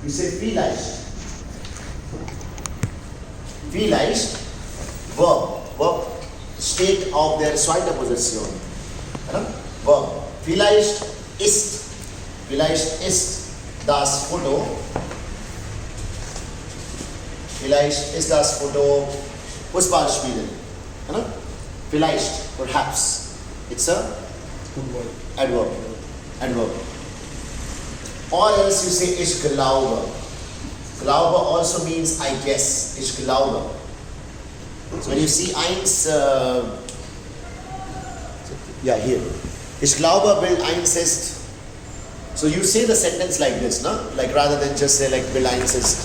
You say vielleicht. Vielleicht, verb, state of der zweiten Position. Verb. Vielleicht ist das Foto. Vielleicht ist das Foto Fußball spielen. Vielleicht, perhaps. It's a adverb. Or else you say ich glaube. Glaube also means I guess. Ich glaube. So when you see eins, here. Ich glaube Bild 1 ist. So you say the sentence like this, no? Like rather than just say like Bild 1 ist.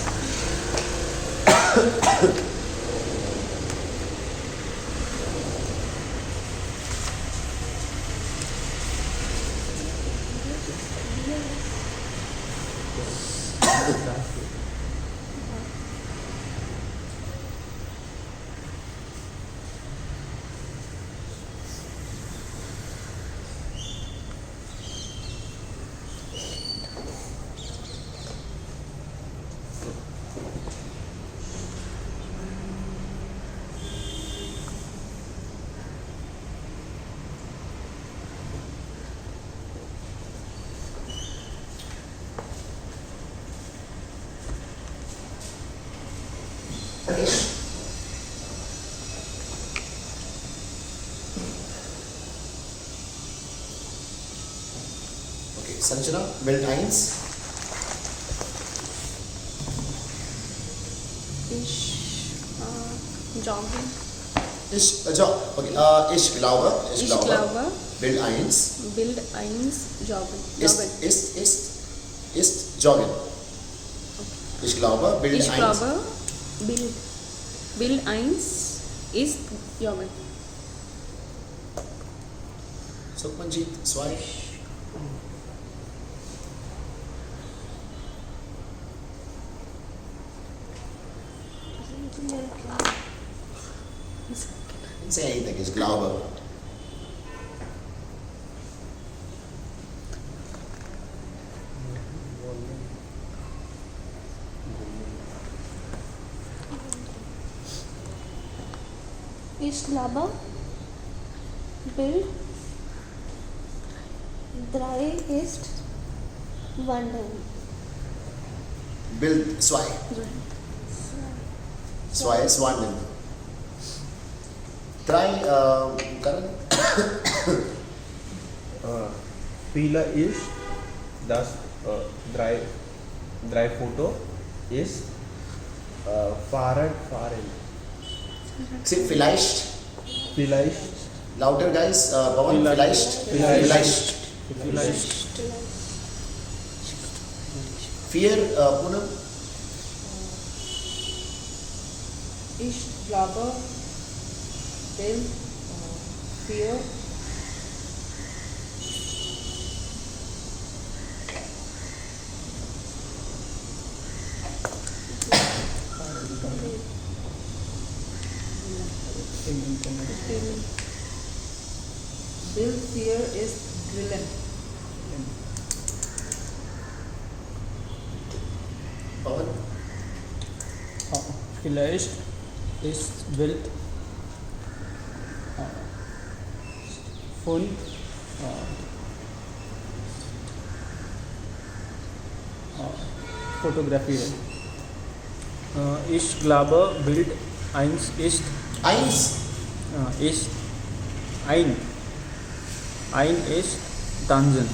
Okay, Sanjana, Bild 1. Jogging. Ich glaube. Bild 1. Bild 1, Jogging. Ist joggen. Ich glaube, Bild 1. Ich glaube, Bild 1 ist Joggen. Sukhmanjit, 2. Say anything, ich glaube. Ich glaube, Bild 3 ist wandern. Bild 2. 2 ist wandern. 3, Karan? Vielleicht das drei Foto ist fahren. Say vielleicht. Louder guys, Pawan, vielleicht. 4, Poonam. Ich glaube, Bild 4 Bild 4 ist Grillen. Pawan. Vielleicht ist Bild von Fotografie. Ich glaube, Bild 1 ist 1. Ein ist Tanzen.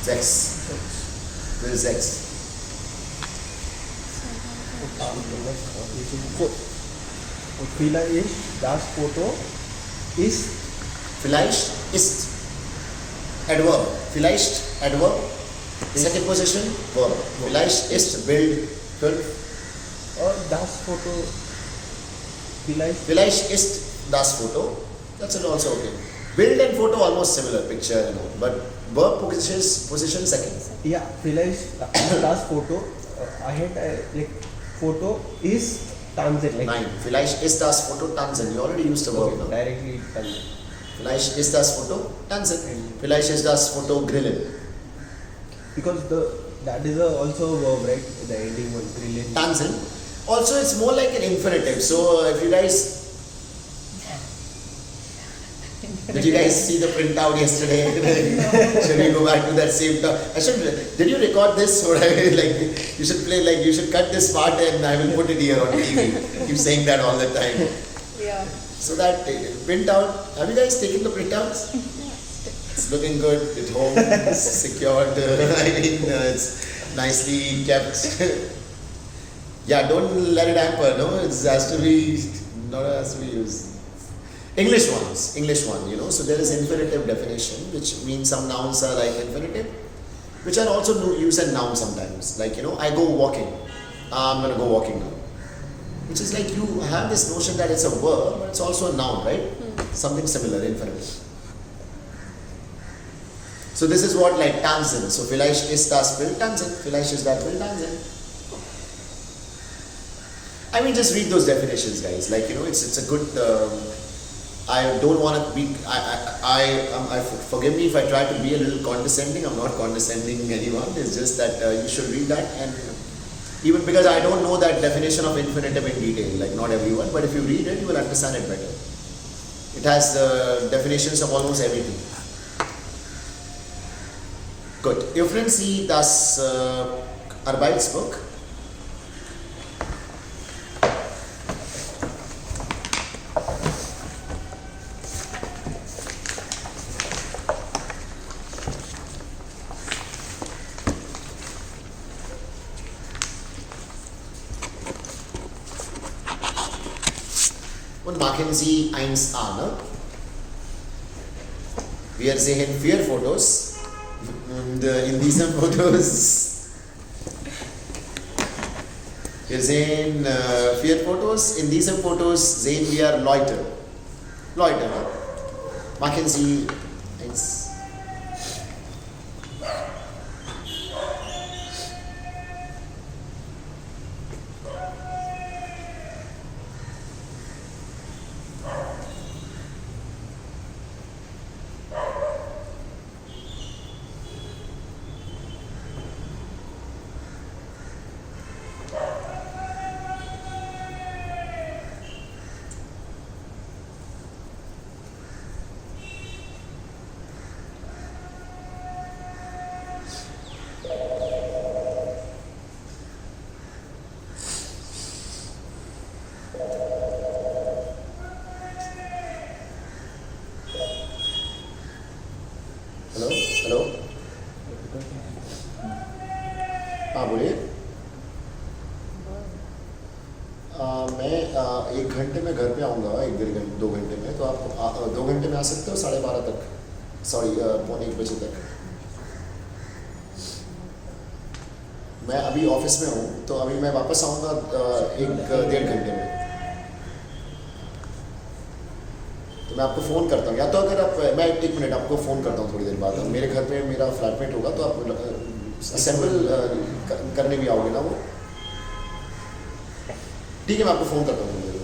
6. Bild 6. Vielleicht das Foto ist Vielleicht ist adverb. Vielleicht adverb. Second position verb. Vielleicht ist Bild 5. और das Foto Vielleicht ist das Foto. That's also okay. Bild and photo almost similar picture, but verb position second. ja vielleicht das Foto like photo is Tanzan like 9. Vielleicht ist das Foto tanzen. You already used the verb now. directly Tanzan. Vielleicht ist das Foto tanzen. Vielleicht ist das Foto grillen. Because the that is also a verb, right? The ending one, grillen. Tanzen. Also, it's more like an infinitive. So, if you guys did you guys see the printout yesterday? Should we go back to that same talk? Did you record this? Or like you should play like you should cut this part and I will put it here on TV. Keep saying that all the time. Yeah. So that printout. Have you guys taken the printouts? It's looking good at home. It's secured. It's nicely kept. Yeah, don't let it hamper. No, it has to be not has to be used. English one, you know. So there is infinitive definition, which means some nouns are like infinitive, which are also used as nouns sometimes. Like, you know, I go walking. I'm gonna go walking now. Which is like you have this notion that it's a verb, but it's also a noun, right? Something similar, infinitive. So this is what like Tanzen. So vielleicht ist das Bild Tanzen. Vielleicht ist das Bild Tanzen. I mean, just read those definitions, guys. Like, you know, it's a good. I don't want to be. Forgive me if I try to be a little condescending. I'm not condescending anyone. It's just that you should read that, and even because I don't know that definition of infinitive in detail, like not everyone. But if you read it, you will understand it better. It has definitions of almost everything. Gut. Öffnen Sie das Arbeitsbuch. Und machen Sie 1a. Ne? Wir sehen 4 Fotos. Und in diesen Fotos, wir sehen 4 Fotos. In diesen Fotos sehen wir Leute. Leute. Ne? Machen Sie 1. Hello हाँ बोलिए मैं 1 घंटे में घर पे आऊँगा 1-2 घंटे में तो आप 2 घंटे में आ सकते हो 12:30 तक सॉरी 1:45 बजे तक मैं अभी ऑफिस में हूँ तो अभी मैं वापस आऊँगा 1-1.5 घंटे में तो मैं आपको फ़ोन करता हूँ या तो अगर आप मैं 1 मिनट आपको फ़ोन करता हूँ थोड़ी देर बाद मेरे घर पे मेरा फ्लैटमेट होगा तो आप असेंबल करने भी आओगे ना वो ठीक है मैं आपको फ़ोन करता हूँ थोड़ी देर में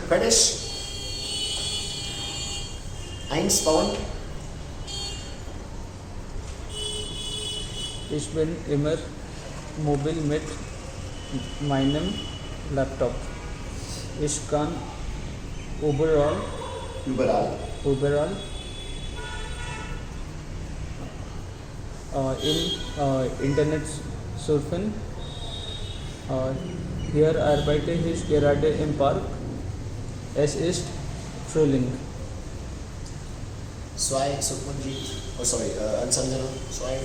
Fetish. Eins Pound. Ich bin immer mobil mit meinem Laptop. Ich kann überall Überall. in Internet surfen. Hier arbeite ich gerade im Park. Es ist Frühling. Zwei, Sukhmanjit. Oh, sorry, Ansanjana. Zwei.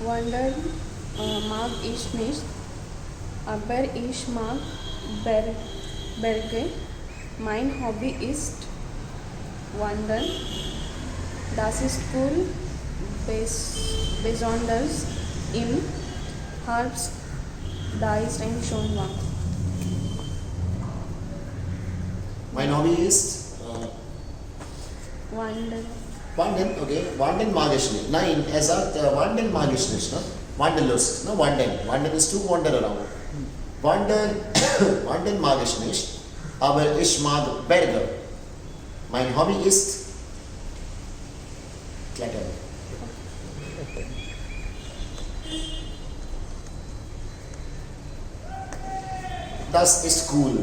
Wandern mag ich nicht, aber ich mag Berge. Mein Hobby ist Wandern. Das ist cool, besonders im Herbst. Da ist ein schon warm. Mein Hobby ist Wandern. Wandern, okay. Wandern mag ich nicht. Nein, er sagt, Wandern mag ich nicht. Ne? Wanderlust. Ne? Wandern. Wandern ist to wander around. Wandern mag ich nicht. Aber ich mag Berge. Mein Hobby ist Klettern. Das ist cool.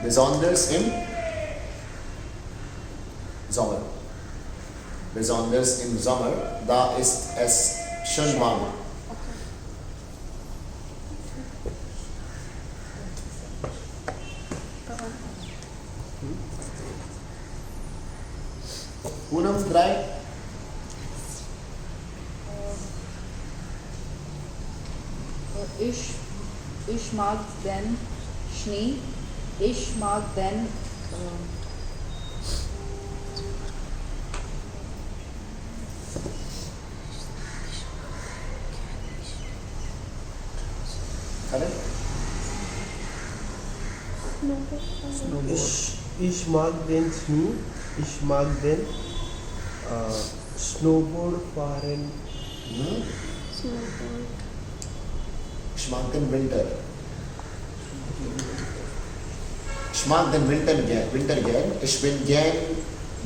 Besonders im Sommer. Besonders im Sommer, da ist es schön warm. Punam 3. Ich mag den Schnee. Ich mag den Karan? Ich mag den Schnee, ich mag den Snowboard fahren. Hm? Snowboard. Ich mag den Winter. Ich mag den Winter gern. Ich bin gern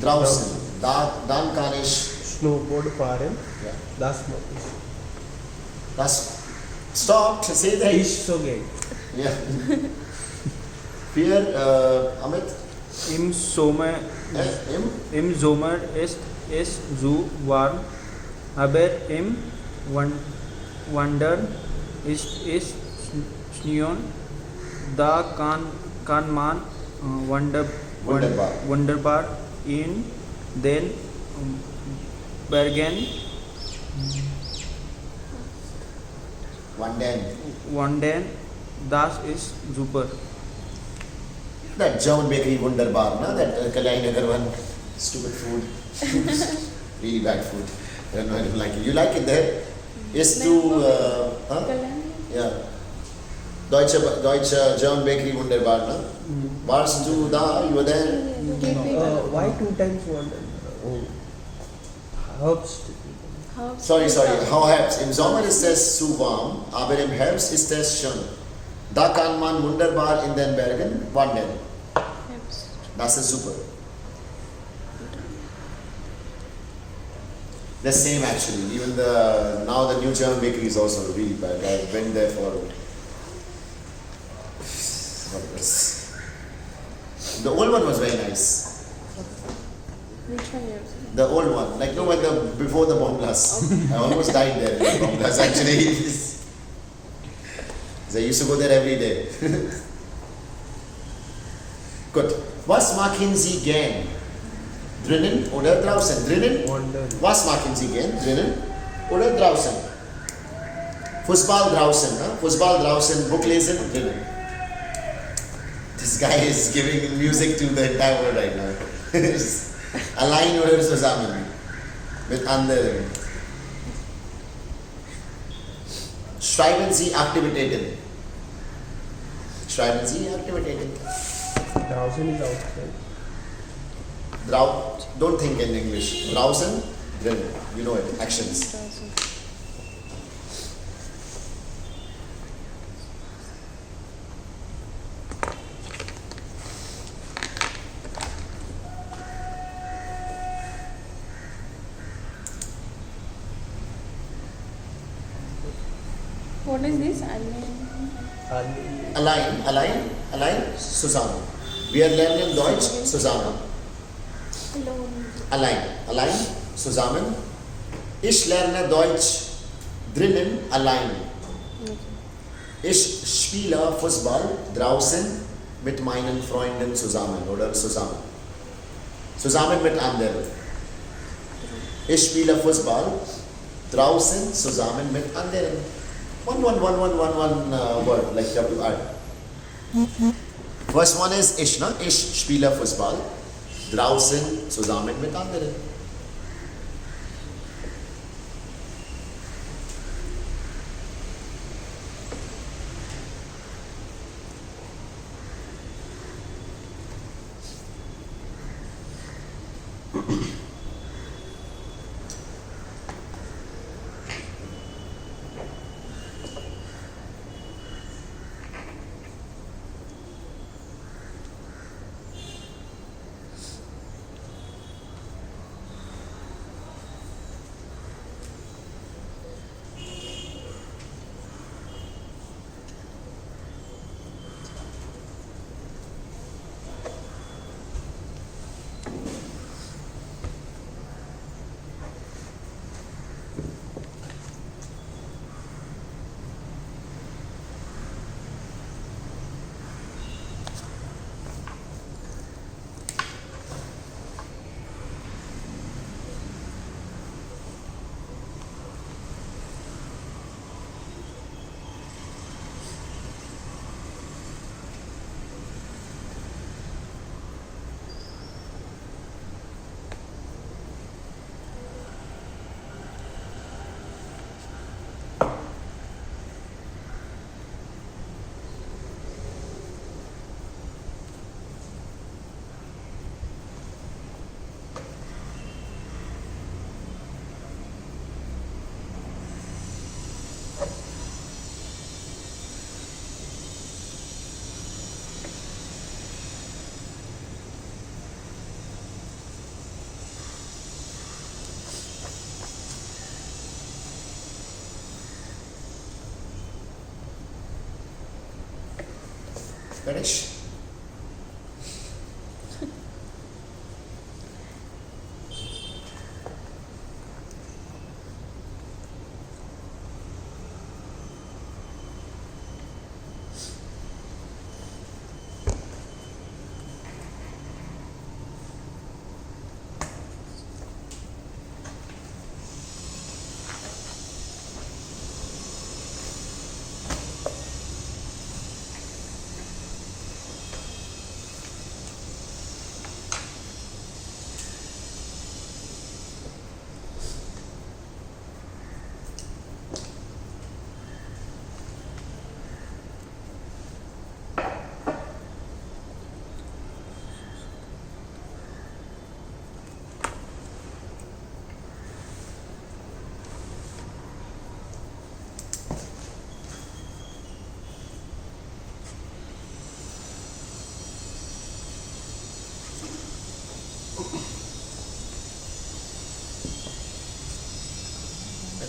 draußen. Dann kann ich. Snowboard fahren, Ja. das mag ich. Das. Stop to say that. Ich so gern. Ja. 4, Amit. Im Sommer, Im? im Sommer ist es zu warm, aber im Winter ist es Schnee. Da kann man wunderbar in den Bergen wandern. Das ist super. That German bakery Wunderbar, no? That Kalyani Nagar one. Stupid food. Really bad food. I don't like it. You like it there? Is to, huh? Yeah. Deutsche German bakery Wunderbar, no? Warst du da? You were there? Why 2 times one? Oh, Herbst. Sorry. How Herbst? Im Sommer ist es zu warm, aber im Herbst ist es schön. Da kann man wunderbar in den Bergen wandern. Das ist super. The same actually. Even now the new German bakery is also really bad. I went there for what was the old one was very nice. Which one is? The old one, like no, when before the bomb blast. I almost died there in the bomb blast actually. I used to go there every day. Gut. Was machen Sie gern? Drinnen oder draußen? Drinnen? Wandern. Was machen Sie gern? Drinnen oder draußen? Fußball draußen, ne? Fußball draußen, Buch lesen drinnen. This guy is giving music to the entire world right now. Allein oder zusammen mit anderen. Schreiben Sie Aktivitäten. Schreiben Sie Aktivitäten. Draußen is outside. Don't think in English. Draußen, drinnen. You know it. Actions. What is this? Allein, zusammen. Wir lernen Deutsch zusammen. Alone. Allein, zusammen. Ich lerne Deutsch drinnen allein. Ich spiele Fußball draußen mit meinen Freunden zusammen oder zusammen. Zusammen mit anderen. Ich spiele Fußball draußen zusammen mit anderen. One word, like WR. First one is ich, ne? Ich spiele Fußball draußen zusammen mit anderen. Finish?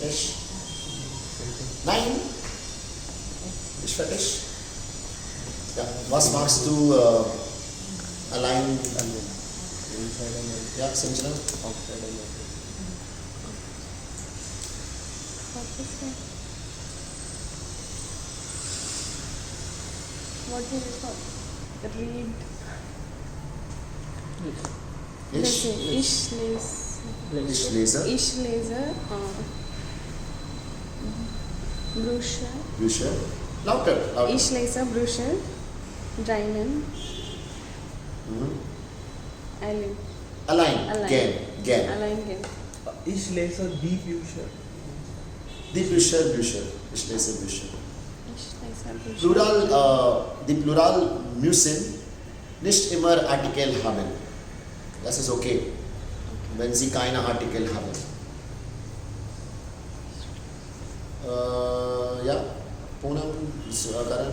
Finish? 9? Ist fertig? Ja, was magst du allein? Inside and Ja, Sanjana? outside and What is it called? Read. Ich? Ich lese. Ich lese. Bücher. Bücher? Lauter. Ich lese Bücher. Drinnen. Allein. Gern. Allein gehen. Ich lese die Bücher. Die Bücher. Ich lese Bücher. Ich lese Bücher. Plural, die Plural müssen nicht immer Artikel haben. Das ist okay, wenn sie keine Artikel haben. Ja, Poonam, Karan.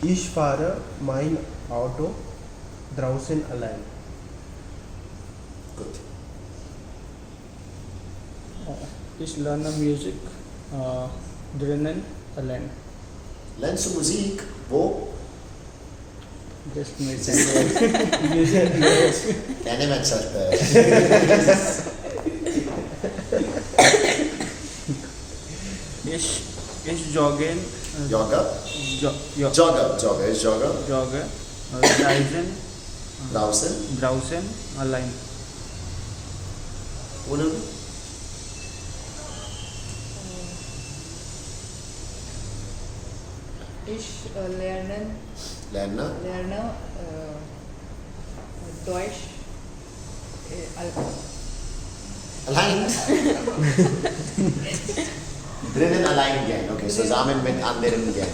Ich fahre mein Auto draußen allein. Gut. Ich lerne Musik drinnen allein. Lernst du Musik? Wo? Just my music कहने में अच्छा लगता है. ich joggen Jogger? Jogger is jogger. jogge reisen Draußen? draußen allein. Ohne? Ich lerne Lerne? Deutsch Allein? Drinnen allein gehen. Okay, zusammen mit anderen gehen.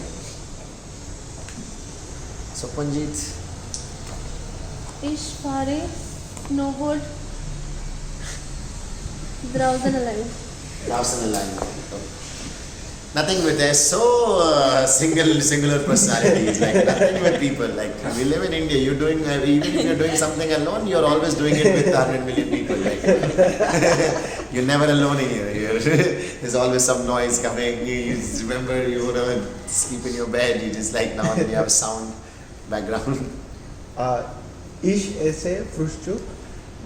So Panjit, Ich fahre Snowboard draußen allein. draußen allein. Nothing with a so singular personalities, like nothing with people. Like we live in India, you're doing even if you're doing something alone, you're always doing it with 100 million people. Like you're never alone in here. There's always some noise coming. You just remember you would sleep in your bed. You just like now and then you have a sound background. Ich esse Frühstück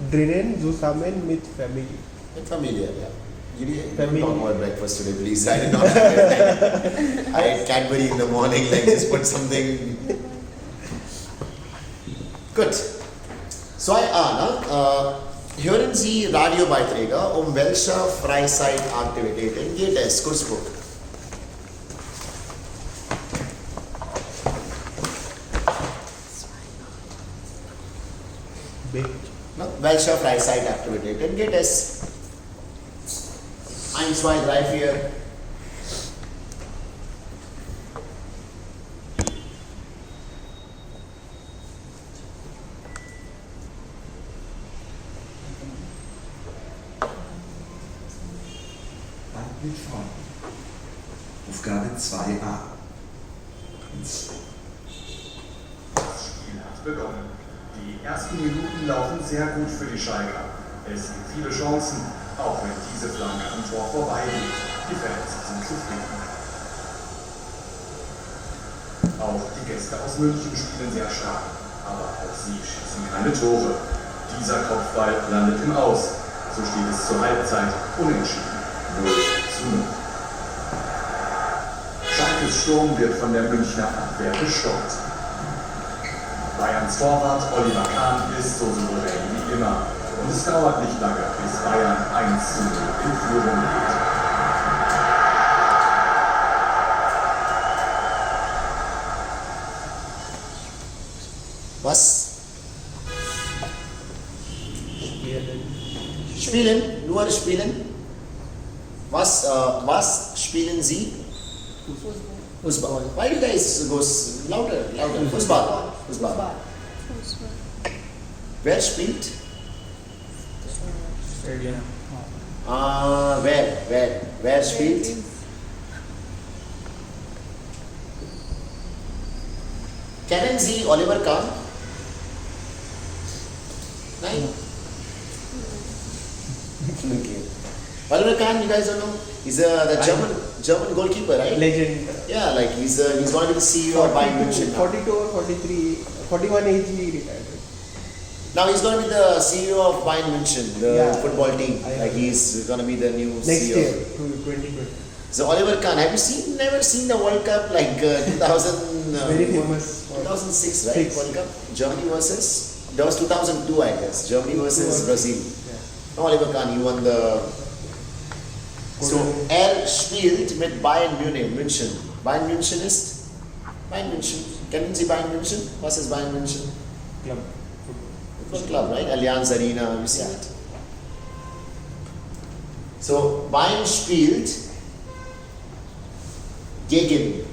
drinnen zusammen mit Familie. With familia, yeah. You didn't Family. talk about breakfast today, please. I did not have it. I ate Cadbury in the morning, like just put something. Good. So hören Sie Radiobeiträge welche Freizeitaktivitäten geht es? Kurzbuch. No? Welche Freizeitaktivitäten geht es? 1, 2, 3, 4. Mit Freunden. Aufgabe 2a. Das Spiel hat begonnen. Die ersten Minuten laufen sehr gut für die Schalker. Es gibt viele Chancen, auch wenn diese Flanke am Tor vorbeigeht. Die Fans sind zufrieden. Auch die Gäste aus München spielen sehr stark, aber auch sie schießen keine Tore. Dieser Kopfball landet im Aus. So steht es zur Halbzeit unentschieden. 0:0. Schalkes Sturm wird von der Münchner Abwehr gestoppt. Bayerns Torwart Oliver Kahn ist so souverän wie immer. Und es dauert nicht lange, bis Bayern 1:0 in Führung geht. Was? Spielen? Nur spielen? Was spielen Sie? Fußball. Why do you guys go louder? Fußball. Wer spielt? Stadium. Wer spielt? Kennen Sie Oliver Kahn? Nein? Okay. Oliver Kahn, you guys don't know? He's the German goalkeeper, right? Legend. Yeah, like he's going to be the CEO of Bayern München now. 42 or 43, 41 age he retired. Now he's going to be the CEO of Bayern München, the Yeah. football team. I Like know. he's going to be the new Next CEO. year, to 2020. So Oliver Kahn, have you never seen the World Cup like 2000? Very famous. for- 2006, right? Six. World Cup, Germany versus. That was 2002, I guess. Germany versus Brazil. Yeah. No, Oliver Kahn, he won the. So er spielt mit Bayern München. Bayern München ist? Bayern München. Kennen Sie Bayern München? Was ist Bayern München? Club. Football club, right? Allianz Arena, have you seen Yeah. it? So Bayern spielt gegen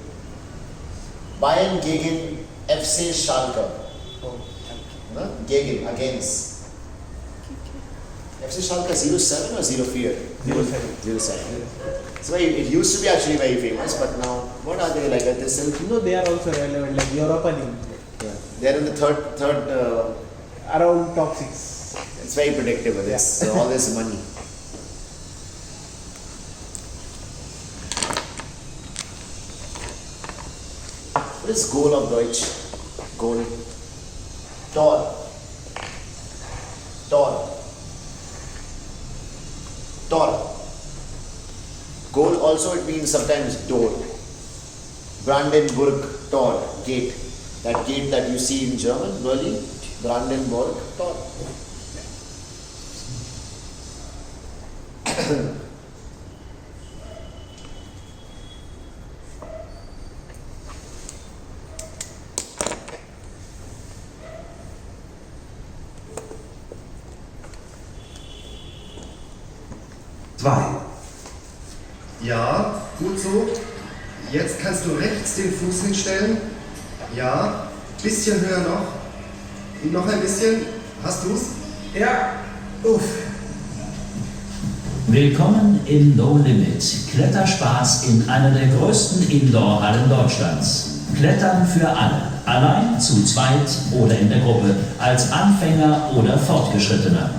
Bayern gegen FC Schalke. Oh. No? Against. FC Schalke 07 or 04? 07. 07. So it used to be actually very famous, but now what are they like? Are they still? No, they are also relevant, like Europa League. Yeah. They're in the third. Around top 6. It's very predictable. It's all this money. is goal auf Deutsch? Goal. Tor. Tor. Tor. Goal also it means sometimes door. Brandenburg Tor, gate. That gate that you see in German, Berlin, Brandenburg Tor. Zwei. Ja, gut so. Jetzt kannst du rechts den Fuß hinstellen. Ja, bisschen höher noch. Noch ein bisschen. Hast du's? Ja. Uff. Willkommen im No Limit. Kletterspaß in einer der größten Indoor-Hallen Deutschlands. Klettern für alle. Allein, zu zweit oder in der Gruppe. Als Anfänger oder Fortgeschrittener.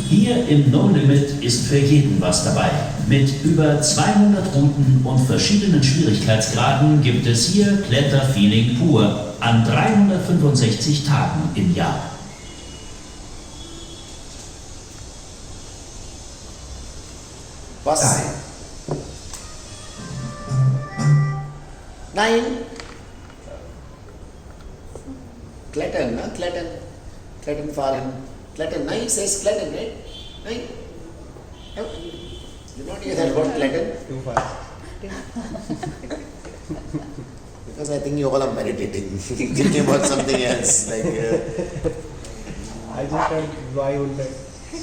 Hier im No Limit ist für jeden was dabei. Mit über 200 Routen und verschiedenen Schwierigkeitsgraden gibt es hier Kletterfeeling pur an 365 Tagen im Jahr. Was? Drei. Nein. Klettern, ne? Klettern. Klettern fahren. Klettern. Nein, it says klettern, right? Nein. No. You not hear that word klettern? Too fast. Because I think you all are meditating. Thinking about something else. Like, I just heard Y100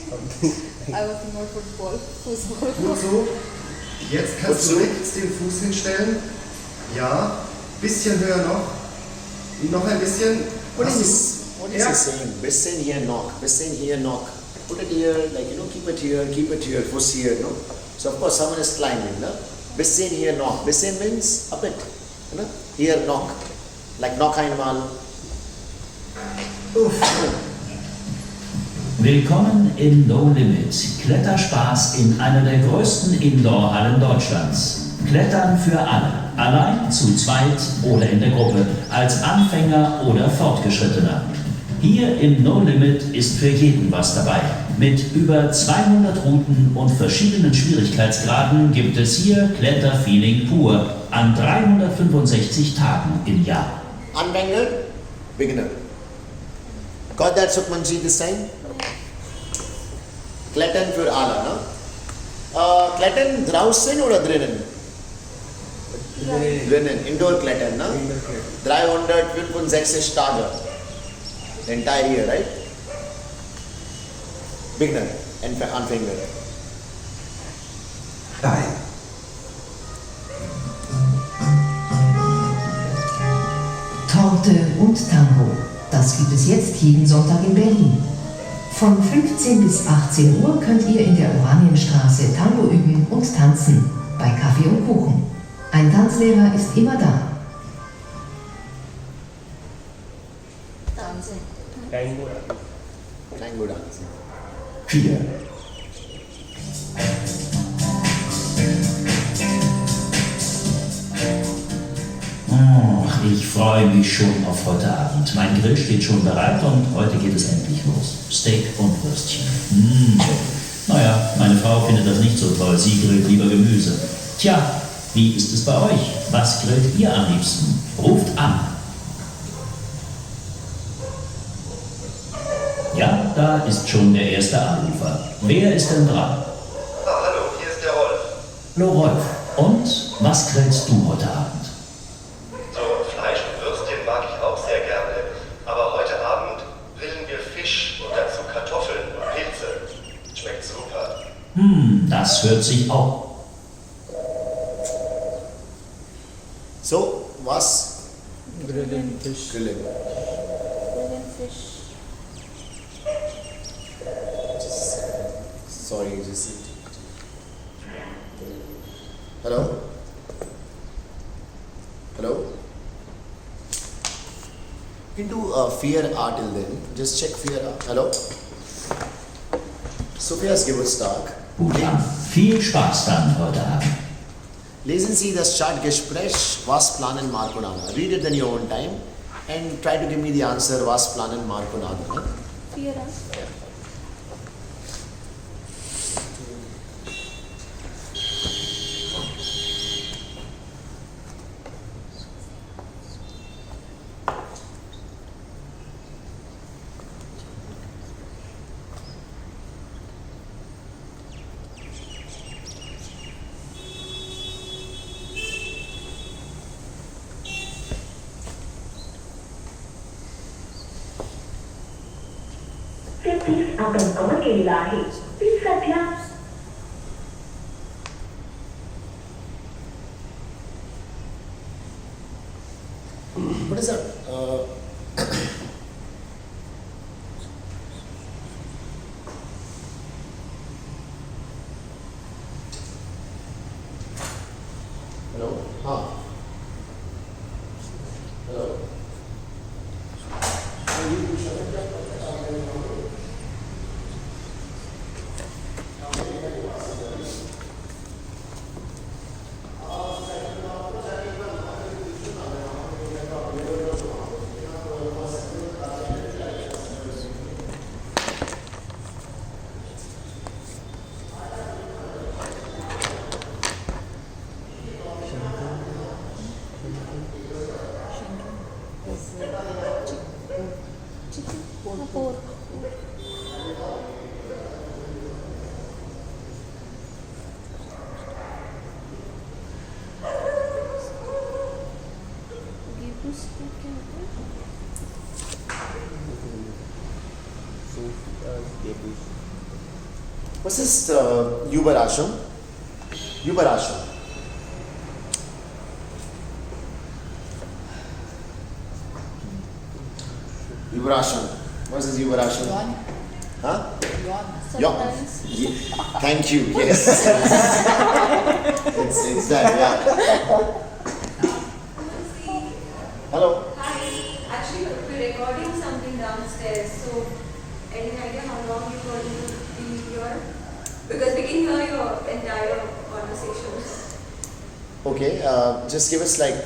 something. I was more football. Gut so. Jetzt kannst Gut du so. rechts den Fuß hinstellen. Ja, bisschen höher noch. Noch ein bisschen. what Hast is du's? this? What is Ja. he saying? Bisschen here, knock. Bisschen here, knock. Put it here, like, keep it here, fuss here, no? So, of course, someone is climbing, no? Bisschen here, knock. Bisschen means a bit, you know? Here, knock. Like, knock einmal. Willkommen im No Limit. Kletterspaß in einer der größten Indoor-Hallen Deutschlands. Klettern für alle. Allein, zu zweit oder in der Gruppe. Als Anfänger oder Fortgeschrittener. Hier im No Limit ist für jeden was dabei. Mit über 200 Routen und verschiedenen Schwierigkeitsgraden gibt es hier Kletterfeeling pur an 365 Tagen im Jahr. Anfänger, beginner. Got that, Sukhmanji, this time? Klettern für alle, ne? Klettern draußen oder drinnen? Drinnen, Indoor-Klettern, ne? Indoor-Klettern. 365 Tage. The entire year, right? Beginner and Anfänger. Drei. Torte und Tango. Das gibt es jetzt jeden Sonntag in Berlin. Von 15 bis 18 Uhr könnt ihr in der Oranienstraße Tango üben und tanzen, bei Kaffee und Kuchen. Ein Tanzlehrer ist immer da. Tango. Tango dance. 4. Ich freue mich schon auf heute Abend. Mein Grill steht schon bereit und heute geht es endlich los. Steak und Würstchen. Naja, meine Frau findet das nicht so toll. Sie grillt lieber Gemüse. Tja, wie ist es bei euch? Was grillt ihr am liebsten? Ruft an. Ja, da ist schon der erste Anrufer. Wer ist denn dran? Hallo, hier ist der Rolf. Hallo Rolf. Und was grillst du heute Abend? So, Fleisch und Würstchen mag ich auch sehr gerne. Aber heute Abend grillen wir Fisch und dazu Kartoffeln und Pilze. Schmeckt super. Das hört sich auch. So, was? Grilling fish. Grilling. Grilling fish. Sorry, just hello? Hello? Into fear art till then. Just check fear art. Hello? Sophia's Geburtstag. Gut an. Viel Spaß dann heute Abend. Lesen Sie das Chartgespräch, was planen Mark und Anna? Read it in your own time and try to give me the answer, was planen Mark und Anna. Ne? 4. आपण cover केलेला आहे ती सध्या What is that? Hello? Hello? What's this Yubarasham? Yubarasham. Yubarasham. What's this Yubarasham? Yawn. Huh? Yawn. Yawn. Thank you. Yes. it's that. Yeah. Hello. Hi. Actually, we're recording something downstairs, so any idea how long you're going to be here? Because we can hear your entire conversation. Okay. Just give us like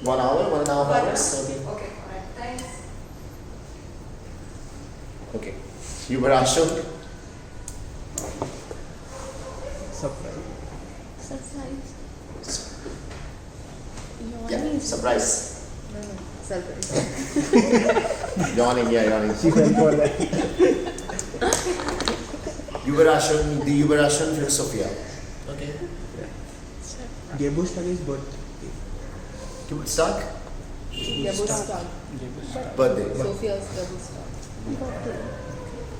1 hour, 1.5 hours. Okay. Okay, alright, thanks. Okay. Yubarasham. Surprise. Surprise. Yeah. Surprise. Surprise. Yawning. Yeah, yawning. She fell for that. Yubarasham. The Yubarasham Philosophia. Okay. Geburtstag is birthday. Geburtstag. Geburtstag. Birthday. Sophia's Geburtstag.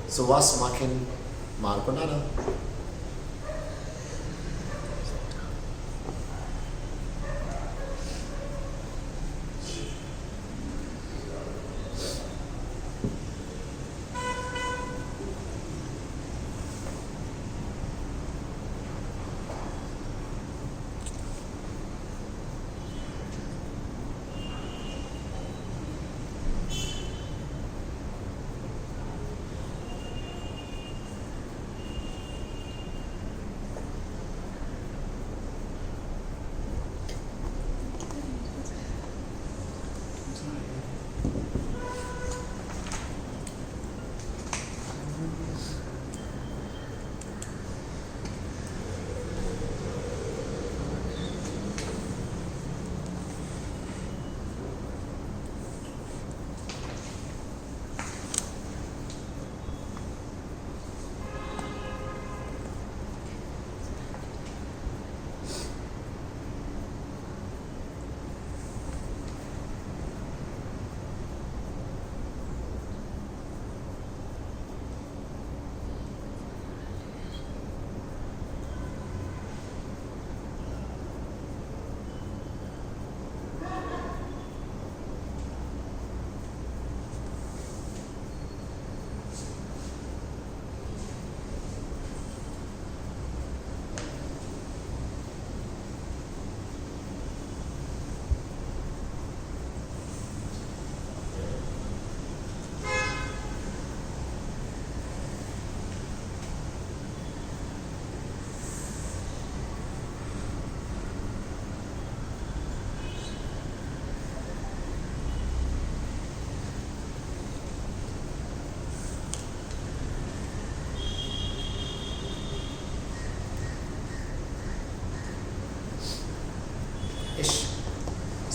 So was machen Marco und Anna?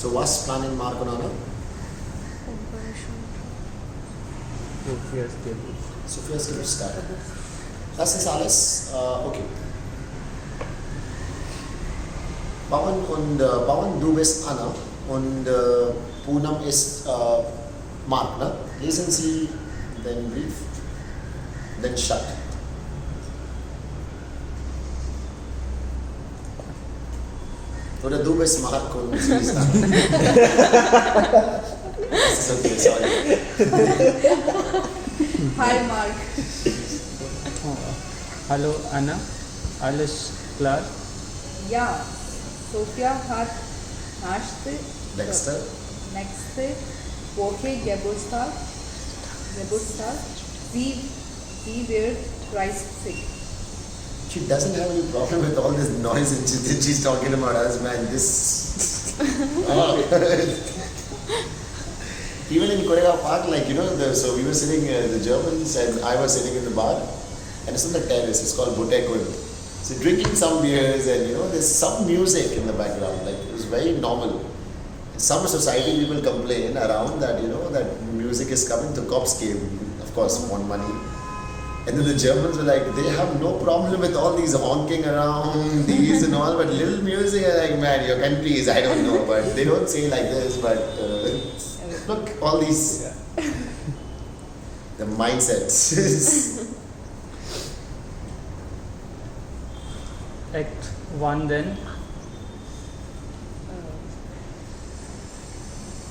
So was planen Marconana? Sophia's Gable. Sophia's Geburtstag. Das ist alles okay. Pawan, du bist Anna und Poonam ist Mark. Ne? Lesen Sie den Brief, then shut. Oder du bist Mark und sie ist Anna. Das ist okay, sorry. Hi, Mark. Hallo Anna, alles klar? Ja, Sophia hat Nächste. nächste Woche Geburtstag. Sie wird 30. She doesn't have any problem with all this noise and that she's talking about us, man. This. Even in Korea Park, like, you know, so we were sitting, the Germans, and I was sitting in the bar, and it's on the terrace, it's called Butekun. So drinking some beers, and you know, there's some music in the background, like, it was very normal. Some society people complain around that, you know, that music is coming to cops came, of course, want money. And then the Germans were like, they have no problem with all these honking around, these and all, but little music, I'm like, man, your country is, I don't know, but they don't say like this, but look, all these, the mindsets. Act 1 then.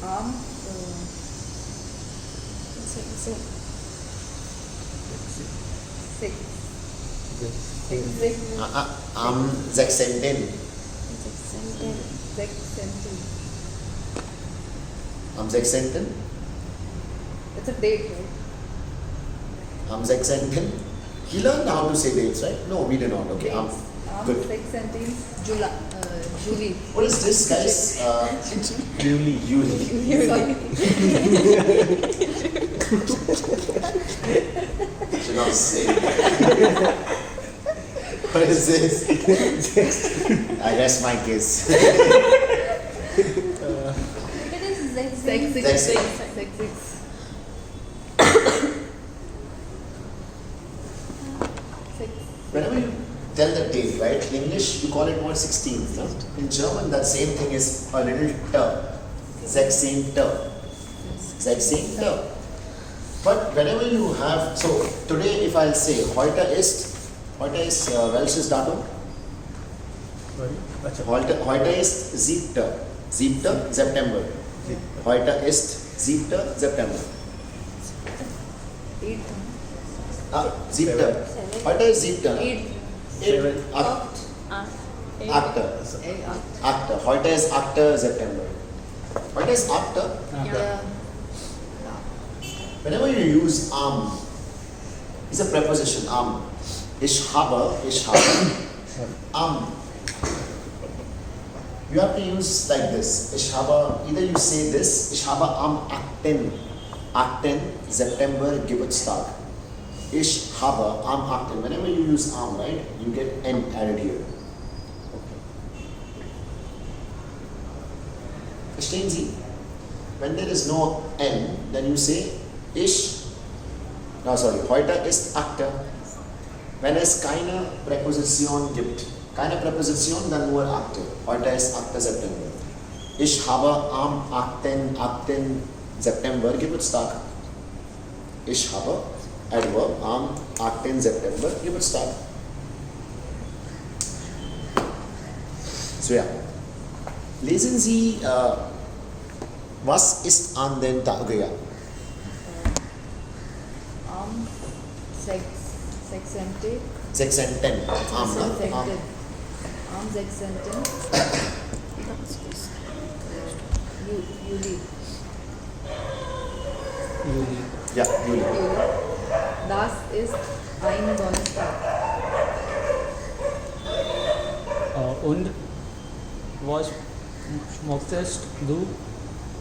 Am 16. Am 16. It's a date, right? Am 16. He learned how to say dates, right? No, we did not. Okay. Good. 16 July. Julie. What is this, guys? Julie. Should not say. What is this? I rest my case. It is Six. Whenever you tell the date, right? In English, you call it what 16th. No? In German, that same thing is a little ter. 16. But whenever you have, so today if I'll say heute ist welches Datum? Heute ist 7. September. Heute ist 7. September. 8. 7. Heute ist 7. 8. 8. Heute ist 8. September. Heute ist 8. Yeah. Whenever you use it's a preposition Ich habe, you have to use like this. Ich habe, either you say this, ich habe am 8. September Geburtstag. Ich habe am 8. Whenever you use right, you get N added here. Verstehen Sie? When there is no N, then you say heute ist 8. Wenn es keine Präposition gibt, keine Präposition, dann nur 8. Heute ist 8. September. Ich habe am 8. September Geburtstag. Ich habe Adverb am 8. September Geburtstag. So ja. Lesen Sie, was ist an den Tag? Okay, ja. Am 16. 16. Am 16. Juli. Ja, Juli. Das ist ein Donnerstag. Und was möchtest du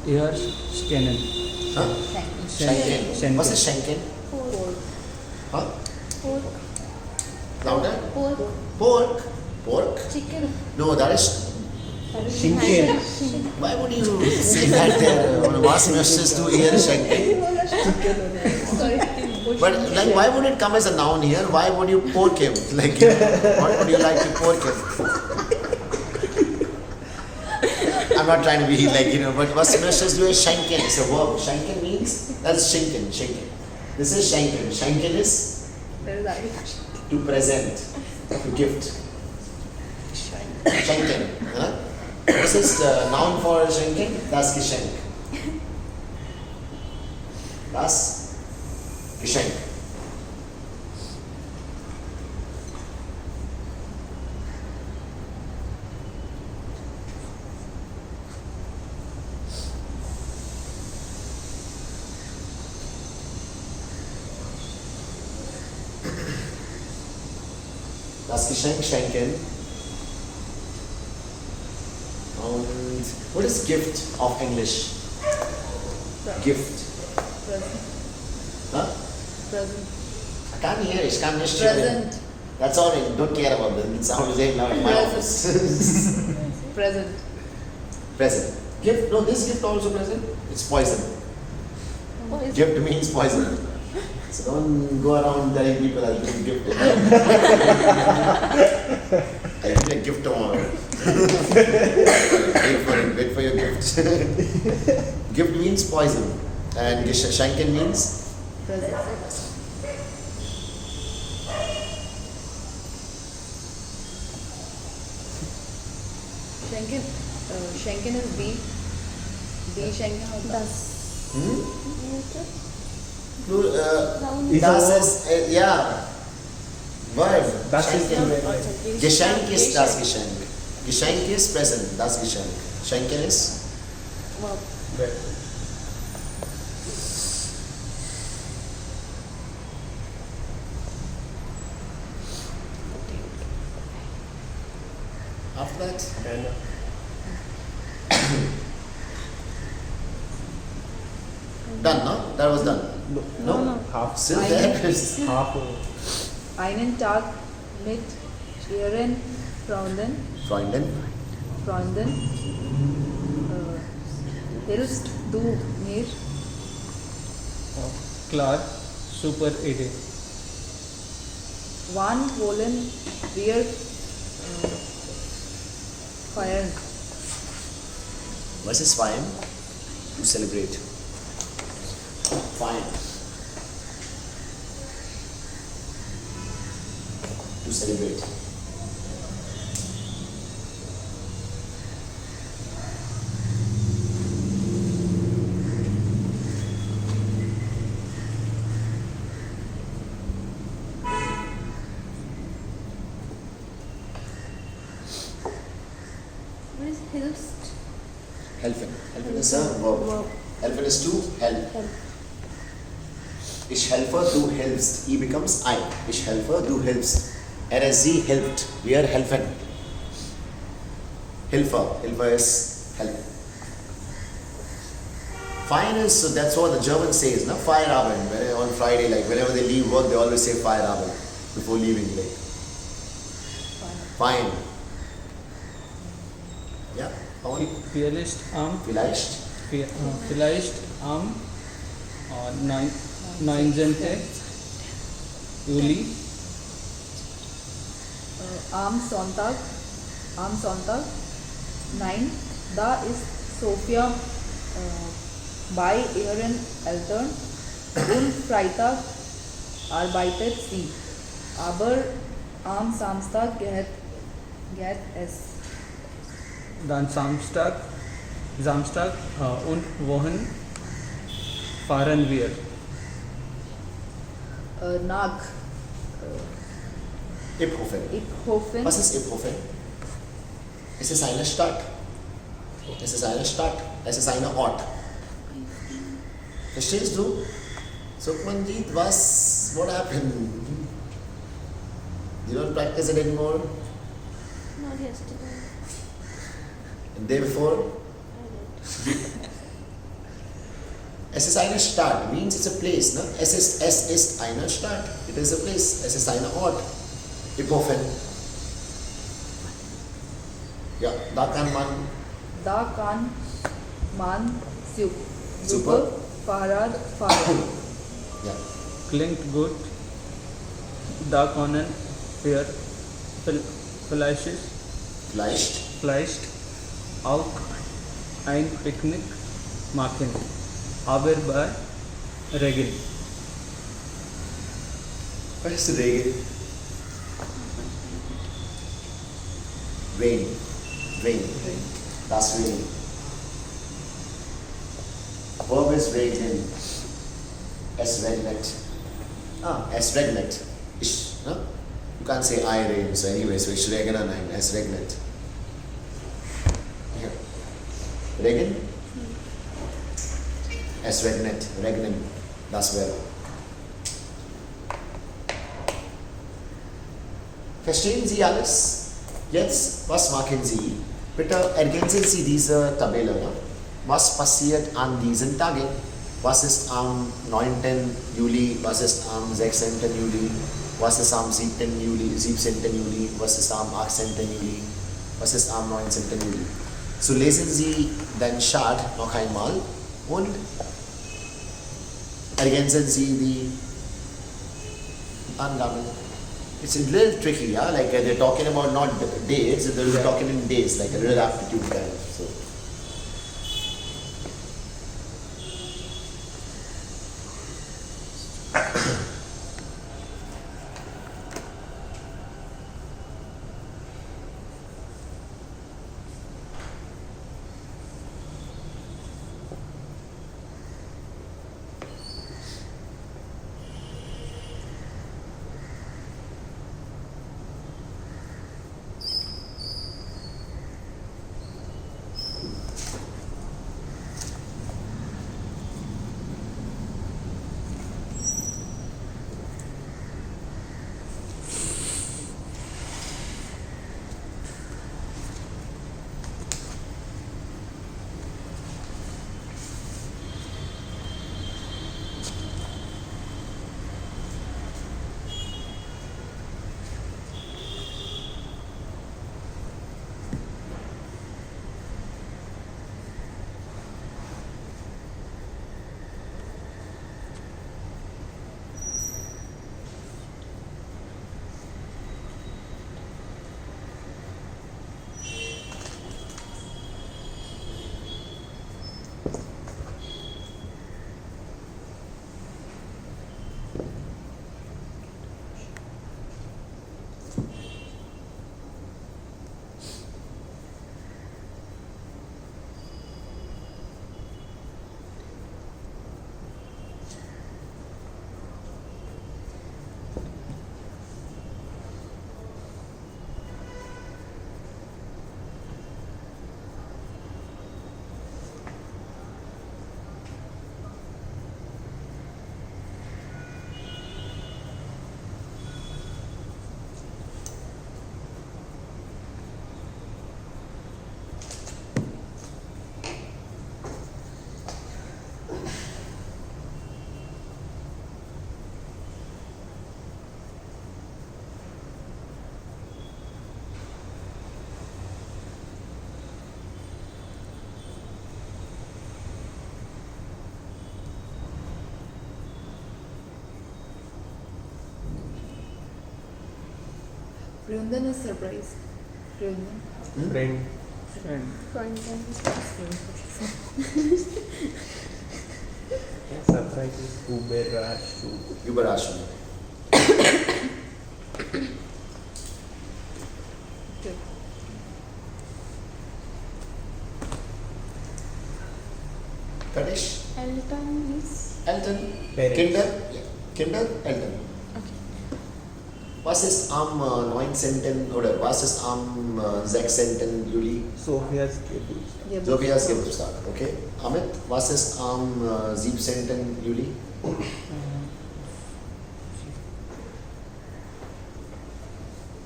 hier scannen? Schenken. Was ist Schenken? Huh? Pork. Louder? Pork. Pork. Pork? Chicken. No, that is Schinken. Why would you say that there? Was möchtest du eher schenken? But like, why would it come as a noun here? Why would you pork him? Like, you know, what would you like to pork him? I'm not trying to be like, you know, but was möchtest du schenken? It's a verb. Schenken means, that's schinken, schinken. This is schenken. Schenken is to present, to gift. Schenken. Huh? This is the noun for schenken, das Geschenk. Das Geschenk. Das Geschenk schenken. Und what is gift of English? Gift. Present. Huh? Present. I can't hear. Ich kann nicht hören. Present. That's all. I don't care about that. It sounds like now in my office. Present. Present. Gift. No, this gift also present. It's poison. Gift means poison. So don't go around telling people I'll give gift. I'll give you a gift tomorrow. Wait for it. Wait for your gift. Gift means poison, and schenken means Present. Schenken. Schenken is B. B Schenken होता है. das ist ja verb. Das ist Schenken. Geschenk ist das Geschenk. Geschenk ist present, das Geschenk. Schenken ist after that. Done, no? That was done. No? Half. Still there? Half. Einen Tag mit ihren Freunden. Hilfst du mir? Klar, super Idee. Wann wollen wir feiern? Was is fine? To celebrate. Fine. To celebrate. What is hilfst? Helfen. Helfen is a verb. Helfen is to help. Ich helfe, du hilfst. E becomes I. Ich helfe, du hilfst. Er is sie helped. Wir helfen. Hilfe. Hilfe is help. Fine is, so that's what the German says, no? Feierabend. On Friday, like whenever they leave work, they always say Feierabend before leaving. Like. Fine. Yeah? On? Vielleicht am 19. Juli. Am Sonntag. Nein, da ist Sophia bei ihren Eltern und Freitag arbeitet sie. Aber am Samstag geht es. Dann Samstag und wohin fahren wir? Nach Iphofen. Was ist Iphofen? Es ist eine Stadt. Es ist eine Ort. Verstehst du? Sukmanjit, what happened? You don't practice it anymore? Not yesterday. And day before? Es ist eine Stadt, means it's a place, no? Es ist eine Stadt. It is a place. Es ist eine Ort. Iphofen. Ja, da kann man Da kann man Super. Fahrrad fahren. ja, Klingt gut. Da können wir vielleicht auch ein Picknick machen. Aber bei Regen. was ist Regen? Rain. Das Rain. Verb ist regnen. Es regnet. Es regnet. No? You can't say I rain, so anyway, so it's regnen and es regnet. Here. Regen? Es regnet. Regnen. Das wäre. Verstehen Sie alles? Jetzt, was machen Sie? Bitte ergänzen Sie diese Tabelle. Ne? Was passiert an diesen Tagen? Was ist am 9. Juli? Was ist am 16. Juli? Was ist am 7. Juli? 17. Juli? Was ist am 18. Juli? Was ist am 19. Juli? So lesen Sie den Chart noch einmal und ergänzen Sie die Angaben. It's a little tricky, yeah? Like they're talking about not dates, they're talking in days, like a real aptitude kind of. So. Frienden is surprise. Frienden. Friend. Surprise is Uberashu. Überraschung. Finish? Elton is Elton? Parents. Kinder? Ja. Kinder? Elton. Was ist am 19. oder was ist am 16. Juli? Sophia's Geburtstag. Sophias Geburtstag, okay. Amit, was ist am 17. Juli?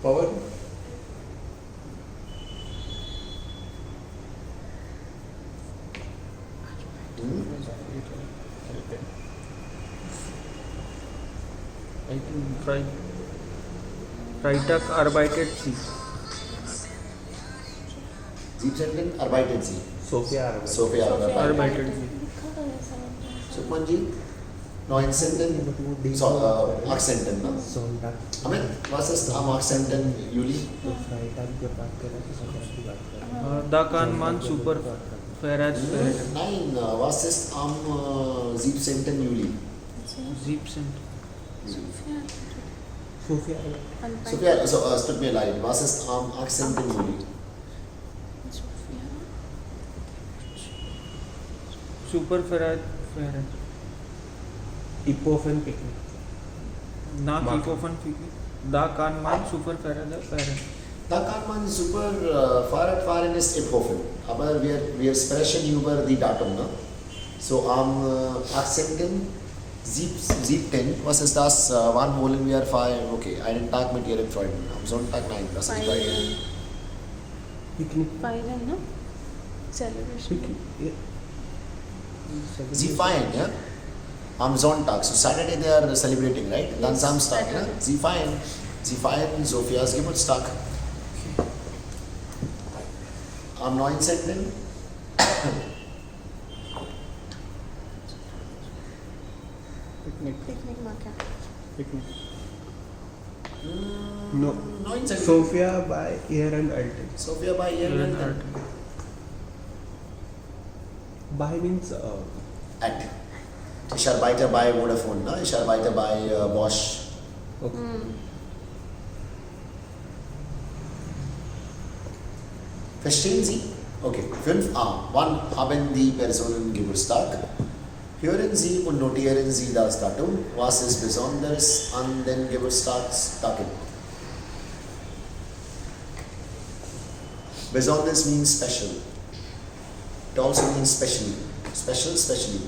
Pawan? I think Freitag arbeitet sie. Siebzehnden arbeitet sie. Sophia Arabella. Sophia arbeitet. Sukhman ji, 19. So, Accenten, na? Sonntag. Amen. Was ist am Accenten, Juli? तो Freitag जब बात करें तो संक्रांत की बात करें. Da kann man super Fairad Nein, was ist am 17. Juli? 17. Sophia Arabella. Sophia, also, es tut mir leid, was ist am 18. Juli? Super Fairad. Ipofen picnic. Na Mark. Kikofen Fiki. Da kann man super Fairad. Da kann man super Fahrrad fahren ist Iphofen. Aber wir sprechen über die Datum. Ne? So am 18. 7. Was ist das? Wann wollen wir fahren? Okay, einen Tag mit Ihren Freunden. Am Sonntag, nein, das ist bei Ihnen. Picnic. Feiern, no? Celebration. Picnic. Yeah. Sie feiern, ja? Am Sonntag. So Saturday they are celebrating, right? Dann Samstag, ne? Sie feiern. Sie feiern Sophias Geburtstag. Am 19. Picnic market. No. 19. Sophia by Air and Alten. Sophia bei Ihren By means At. Ich arbeite bei Vodafone, ne? Ich arbeite bei Bosch. okay. Verstehen Sie? Okay. 5a. Wann haben die Personen Geburtstag? Hören Sie und notieren Sie das Datum. Was ist Besonderes an den Geburtstagstagen? Besonders means special. It also means specially. Special, specially.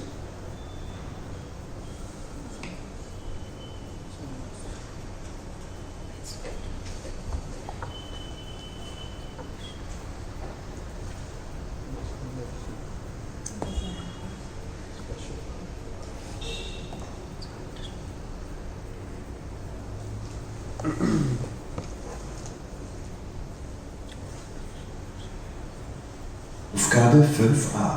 Aufgabe 5a.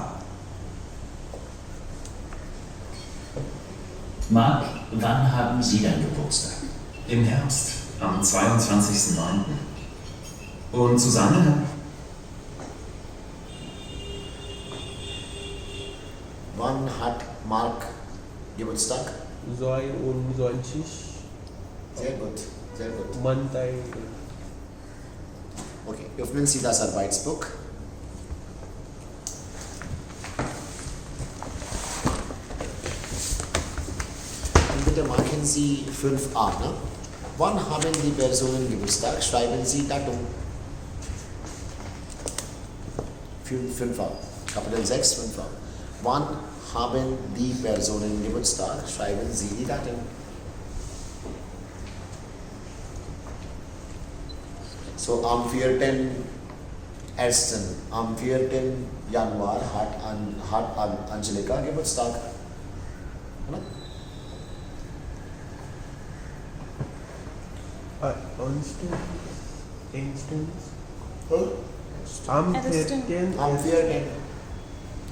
Marc, wann haben Sie denn Geburtstag? Im Herbst, am 22.09. Und Susanne? Wann hat Mark Geburtstag? 22 Sehr gut, sehr gut. Month I Okay, öffnen Sie das Arbeitsbuch. Und bitte machen Sie 5a. Ne? Wann haben die Personen Geburtstag? Schreiben Sie Datum. 5a. Kapitel 6, 5a. Wann haben die Personen Geburtstag? Schreiben Sie die Datum. So am 4. Januar hat Angelika Geburtstag. Oder? instance. Am 4.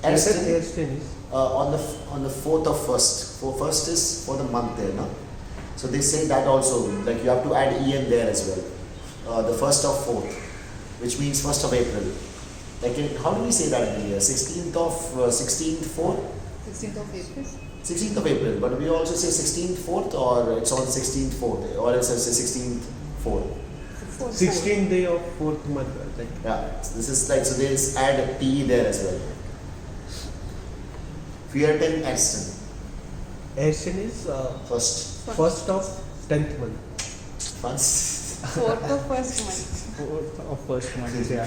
Ersten is On the 4th of 1st. For first is for the month there, no? So they say that also, like you have to add EN there as well. The 1st of 4th, which means 1st of April. Like how do we say that in India? 16th of 16th 4th? 16th of April. 16th of April, but we also say 16th 4th, or it's on 16th 4th, or it's 16th 4th. 16th day of 4th month. Like Yeah, this is like, so they just add a PE there as well. Fierton Aston, Ersten is first of 10th month. first. 4th of first month. 4th of first month, yeah.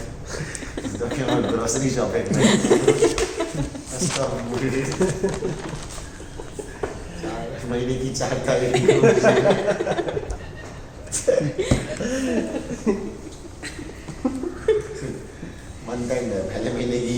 He's talking about grocery shopping. First of महीने की 4 तारीख month and है पहले महीने की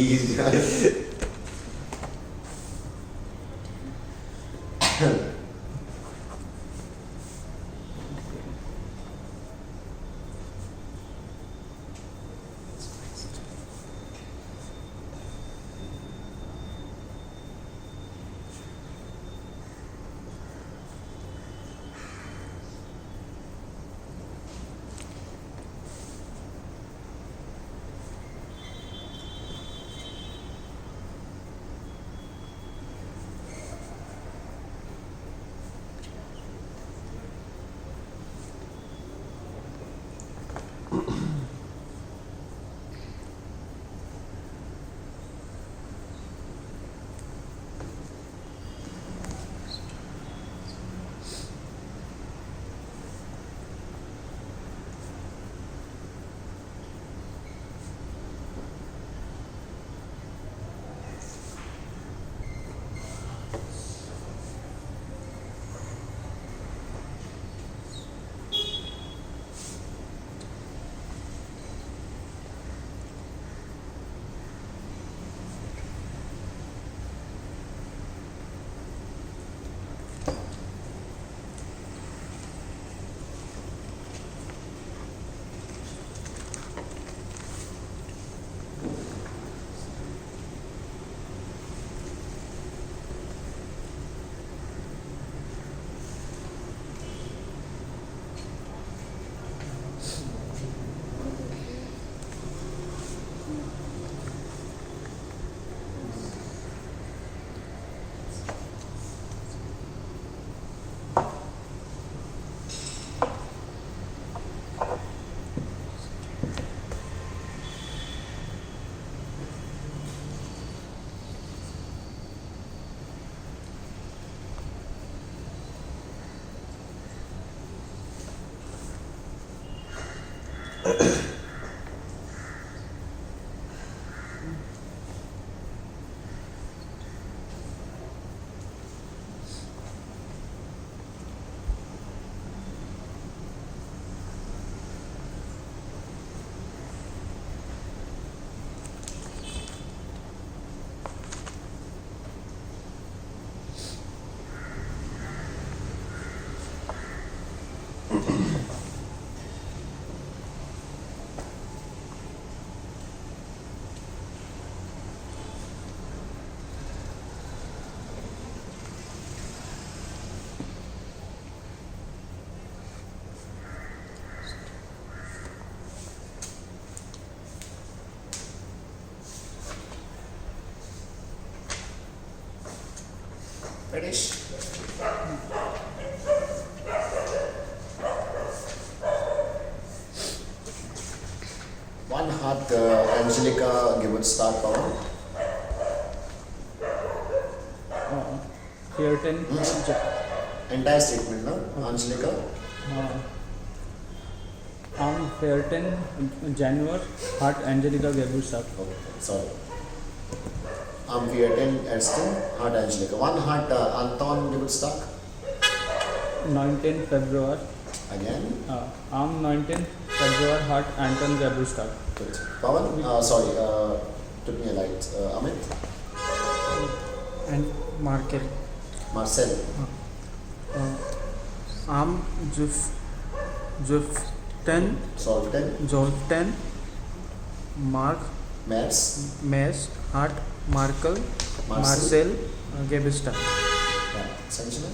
Finish. One heart, Angelica, give it star power. Fearten, Entire statement, no? Angelica. Am Fearten, Januar, Heart Angelica Geburtstag. Okay, sorry. Am Vierten, Ersten, heart Angelica. One heart, Anton, give it star. 19 February. Again. Am 19 February, Heart Anton Geburtstag. Good. Pawan, sorry, took me a light. Amit, and Markel. Marcel. Am Juften, Solten, Jolten, Mark, Mers, Mes, Hart, Markel, Marcel. Marcel, Gebista. Yeah. Sanjana.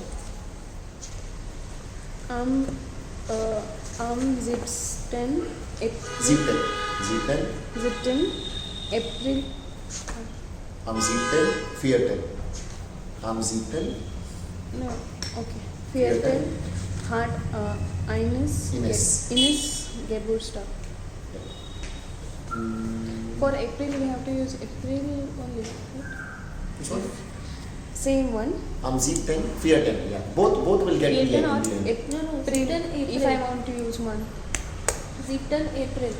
Zipsten, Zieten, Zipten, April, am Zieten, Vierten. Am Zieten, no, okay. Vierten, Heart, Ines, Ines. Geburtstag. For April, we have to use April only, right? Which one? Same one. Am Zieten, Vierten. Yeah. Both will get me Vierten in or the end. April, if I want to use one. Zipton April.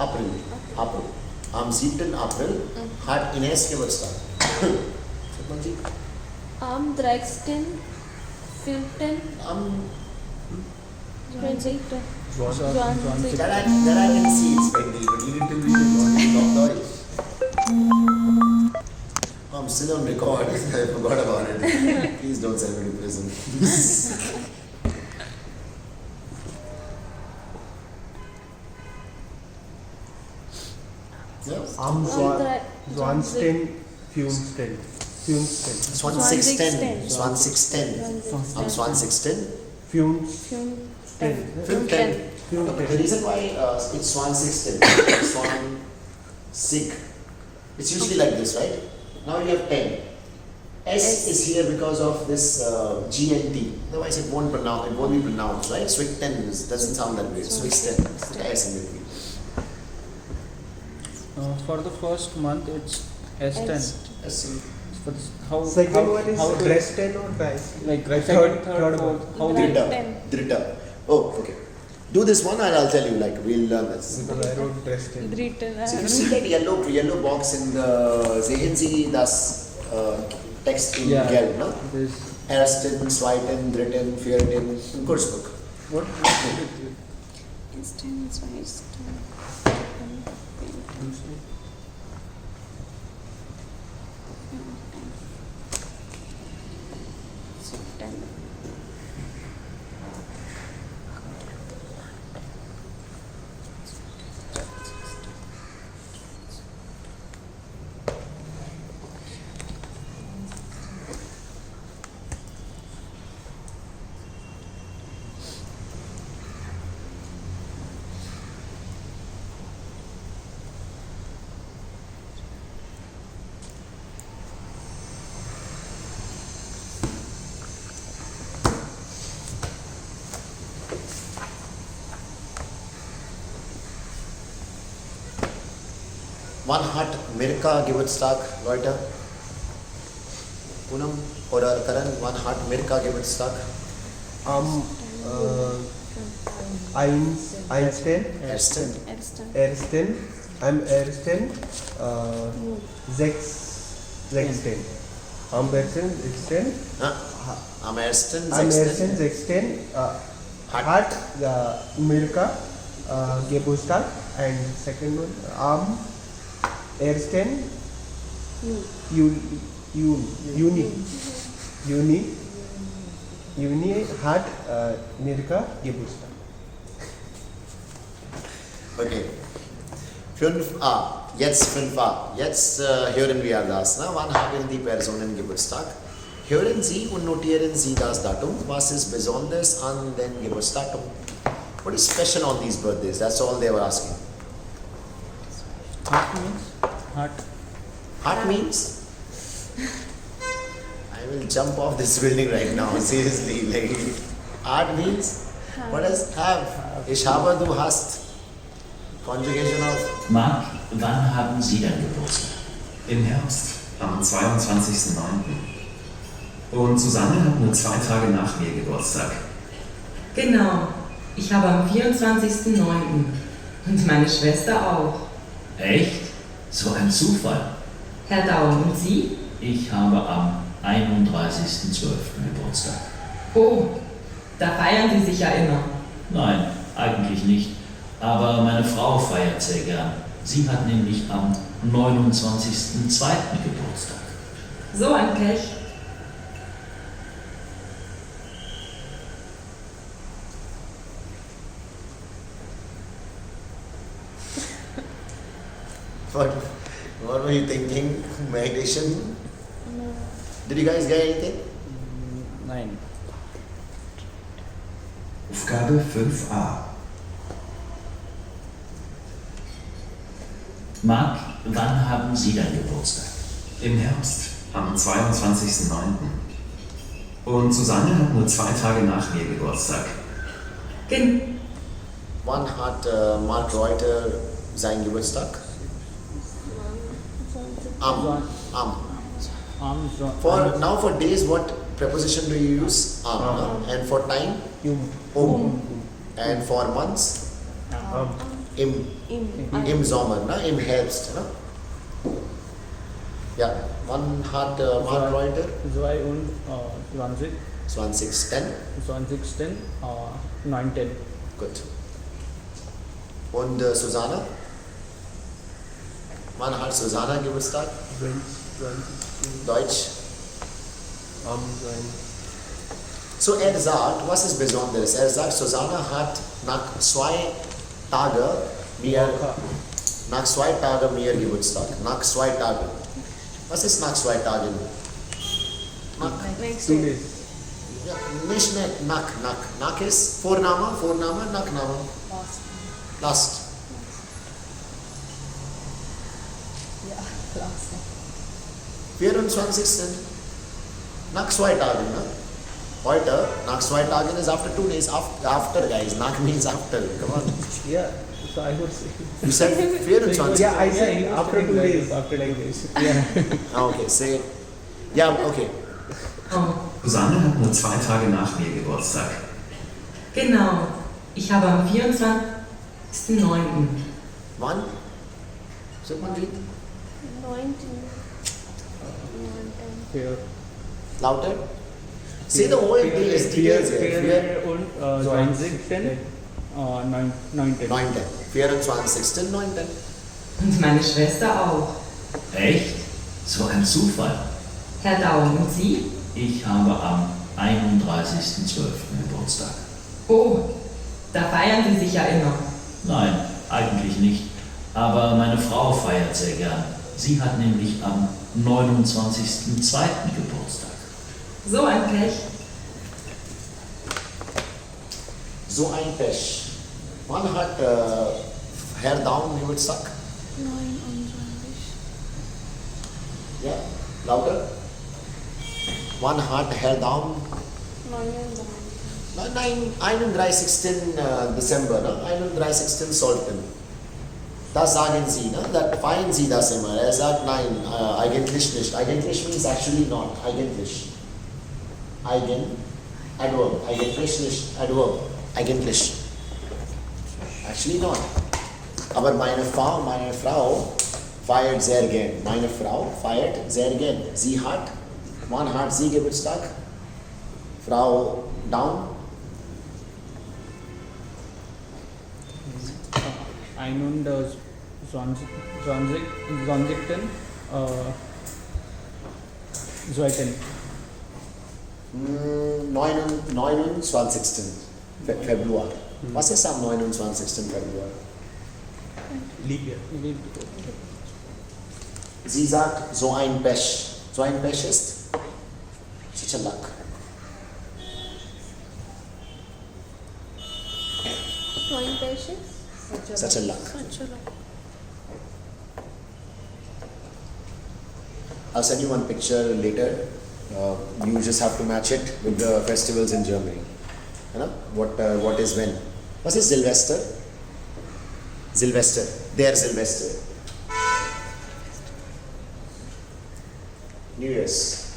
April. Am 7. April hat Ines Geburtstag. Am 13. 15. Am 20. That I can see it's pending, but you need to read it on Deutsch. I'm still on record. I forgot about it. Please don't send me to prison. Am Swanstein, Funstein. Swan 610. Swan 610. Am Swan 610. Funstein. The reason why it's Swan 610, Swan Sig, it's usually like this, right? Now you have 10. S is here because of this G and T. Otherwise it won't be pronounced, right? Swig 10 doesn't sound that way. Swig 10. It's the S in between. For the first month, it's S10. S. Second one is Dresden or Dresden? Like third fourth. How Drita. Oh, okay. Do this one and I'll tell you, like, we'll learn this. Because I wrote Dresden. So you see that yellow box in the Sehen Sie das text in Gelb, no? Ersten, Zweiten, Dritten, Vierten, Kurzbuch. What? One heart, Mirka Geburtstag, Leute. Poonam oder Karan, one heart, Mirka Geburtstag. Am 1 Einstein, Ersten. Ersten, am Ersten, sechsten. Am Ersten, sechsten, Am ersten, am Ersten, sechsten. sechsten, hat Milka Geburtstag, and second one, am Ersten, Juni hat Milka Geburtstag. Okay. 5a. Jetzt 5a. Jetzt hören wir das. Ne? Wann haben die Personen Geburtstag? Hören Sie und notieren Sie das Datum. Was ist besonders an den Geburtsdatum? What is special on these birthdays? That's all they were asking. Heart means heart. Heart means? I will jump off this building right now. Seriously. Like, heart means? What does have? Ich habe, du hast. Conjugation of. Marc, wann haben Sie denn Geburtstag? Im Herbst, am 22.09. Und Susanne hat nur 2 Tage nach mir Geburtstag. Genau. Ich habe am 24.09. Und meine Schwester auch. Echt? So ein Zufall. Herr Daum, und Sie? Ich habe am 31.12. Geburtstag. Oh, da feiern Sie sich ja immer. Nein, eigentlich nicht. Aber meine Frau feiert sehr gern. Sie hat nämlich am 29.02. Geburtstag. So ein Pech. What were you thinking? Meditation? Did you guys get anything? Nein. Aufgabe 5a. Marc, wann haben Sie denn Geburtstag? Im Herbst, am 22.09. Und Susanne hat nur 2 Tage nach mir Geburtstag. Wann hat Mark Reuter seinen Geburtstag? Am. Now for days, what preposition do you use? No? And for time? And for months? Im Sommer, no? Im Herbst. No? Ja, wann hat Mark Reuter? 22, 2010. 2010, 19. Gut. Und Susanna? Wann hat Susanna Geburtstag? Deutsch. So er sagt, was ist Besonderes? Er sagt, Susanna hat nach 2 Tagen mehr Geburtstag. Nach 2 Tagen. Was ist nach 2 Tagen? Next day. Ja, nicht nach. Nach ist Vorname, Nachname. Last. Ja, last. 24. Nach 2 Tagen. Ne? Heute, nach 2 Tagen is after 2 days. After guys. Nach means after. Come on. Yeah, so I would say. You said 24. Yeah, I said after 2 days. After 2 days. Yeah. Okay, say. Yeah, okay. Susanne hat nur 2 Tage nach mir Geburtstag. Genau. Ich habe am 24.09. Wann? Sag mal wie? 19. Lauter? Say the whole details. Vier und 19. 19. 24. 19. Und meine Schwester auch. Echt? So ein Zufall. Herr Daum, und Sie? Ich habe am 31.12. Geburtstag. Oh, da feiern Sie sich ja immer. Nein, eigentlich nicht. Aber meine Frau feiert sehr gern. Sie hat nämlich am 29.02. Geburtstag. So ein Pech. So ein Pech. Wann hat Herr Daum Geburtstag? 29. Ja, lauter. Wann hat Herr Daum? 31. Dezember, ne? 31. Sollten. Das sagen Sie, ne? Da feiern Sie das immer. Er sagt nein, eigentlich nicht. Eigentlich means actually not. Eigentlich. Adverb. Eigentlich nicht. Adverb. Eigentlich. Actually not. Aber meine Frau feiert sehr gern. Meine Frau feiert sehr gern. Sie hat, wann hat sie Geburtstag? Frau down. 21. Zweiten. 29. Februar. Was ist am 29. Februar? Libya. Sie sagt, so ein Pech. So ein Pech ist such a luck. Showing patience. Such a luck. Such a luck. I'll send you one picture later. You just have to match it with the festivals in Germany. You know what is when? Was it Silvester? Silvester. Their Silvester. New Year's.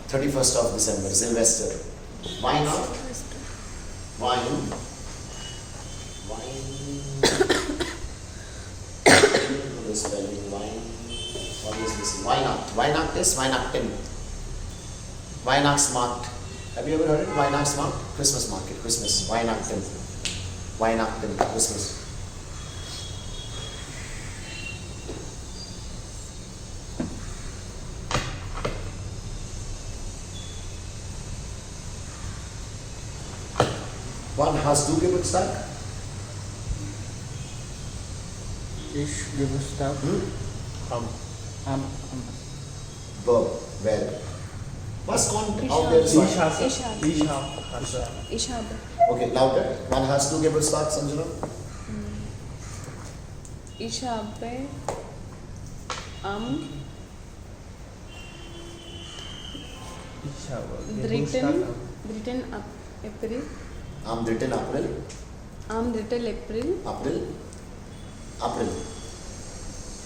31st of December. Silvester. Why not? Wine. The spelling wine. What is this? Weihnacht. Weihnacht is Weihnachten. Weihnachtsmarkt. Have you ever heard it? Weihnachtsmarkt? Christmas market. Christmas. Weihnachten. Weihnachten. Christmas. Wann hast du Geburtstag? Ich Geburtstag. Verb. Verb. Was kommt Ich auf habe. der Seite? Ich habe. Okay, lauter. Wann hast du Geburtstag, Sanjana? Ich habe am 3. April. Am 3. April. Am 3. April.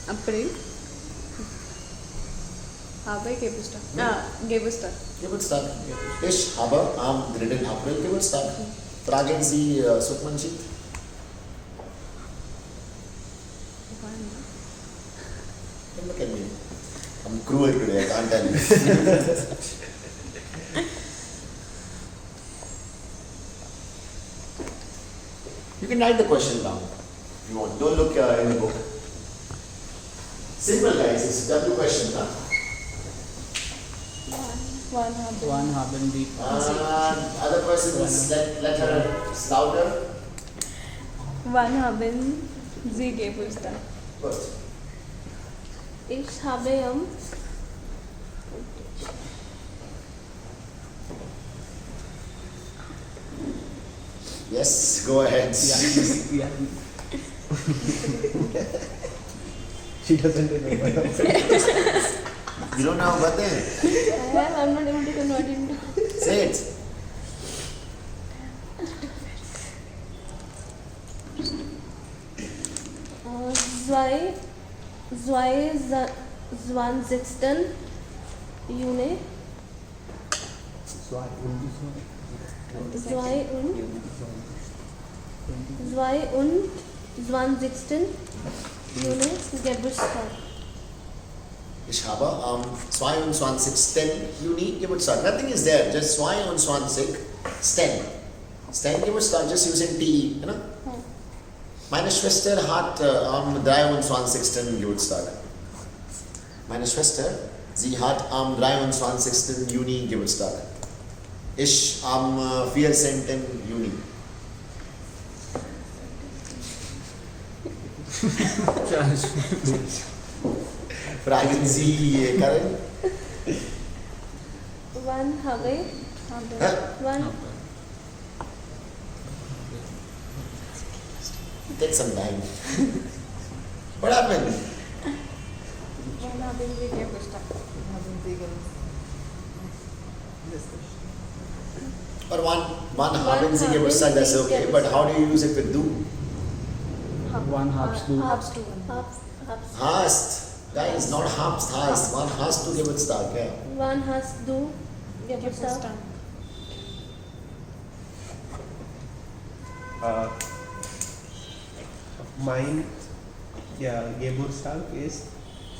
April. Habe Geburtstag. Geburtstag. Geburtstag. Ich habe am 3. April Geburtstag. Fragen Sie Sukhmanjit. Look at me. I'm cruel today, I can't tell you. You can write the question down if you want. Don't look in the book. Simple, guys. It's a W question, huh? Wann haben. Wann haben die Other person is let her louder. Wann haben Sie Geburtstag? Good. Ich habe am Yes, go ahead. Yeah. She doesn't remember. You don't know about them? I'm not able to convert it into. Say it. Zwanzigsten Juni. 22. Juni Geburtstag. Ich habe am 22. Juni Geburtstag. Nothing is there, just 22. Sten Geburtstag, just using TE, you know? Meine Schwester hat am 23. Geburtstag. Meine Schwester, sie hat am 23. Juni Geburtstag. Ich am 14. Juni. Fragen Sie Karen? Wann habe wann Take some time. What happened? wann haben Sie Geburtstag? Or one haben Sie Geburtstag, that's okay. But how do you use it with du? One hast du. Hast. Guys, not habst, hast. Wann hast du Geburtstag? Yeah. Wann hast du Geburtstag? Mein Geburtstag ist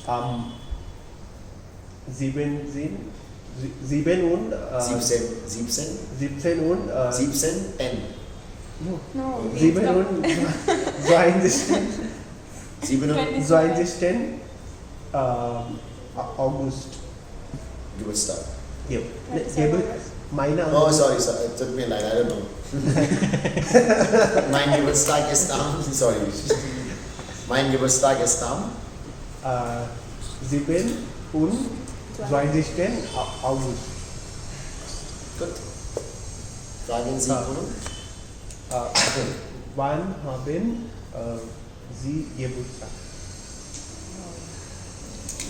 am 17. 17 und 17 und 17 N. No. 7 und 20. 7 August. Geburtstag. Yep. 27 Meine Oh, sorry, it took me a line, I don't know. Mein Geburtstag ist am, sorry. Mein Geburtstag ist am 7 und 20. August. Gut. Fragen Sie, Bruno? Wann haben Sie Geburtstag?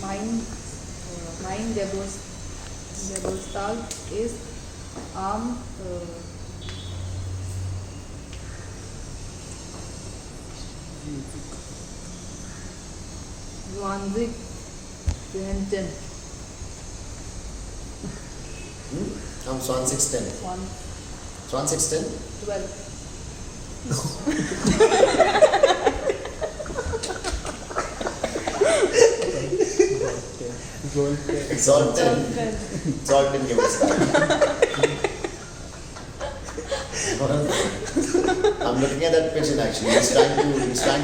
Mein Geburtstag ist am 20. Am 20. 20. 12. Sollten Geburtstag. I'm looking at that pigeon actually. He's trying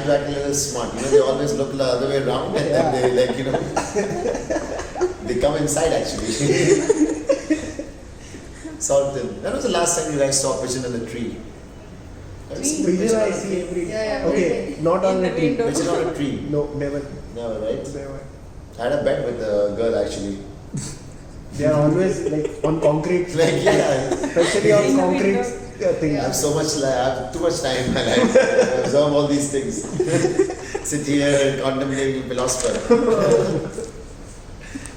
to act a little smart. You know, they always look the other way around and then they like, you know, they come inside actually. Sultan. When was the last time you guys saw a pigeon in a tree? Pigeon I see every day. Yeah, Okay, not on a tree. Pigeon on a tree? No, never. Never, right? Never. I had a bet with a girl actually. They are always like on concrete. Like, yeah. Especially on concrete things. I have so much, I have too much time in my life to observe all these things. Sit here and contemplating philosopher.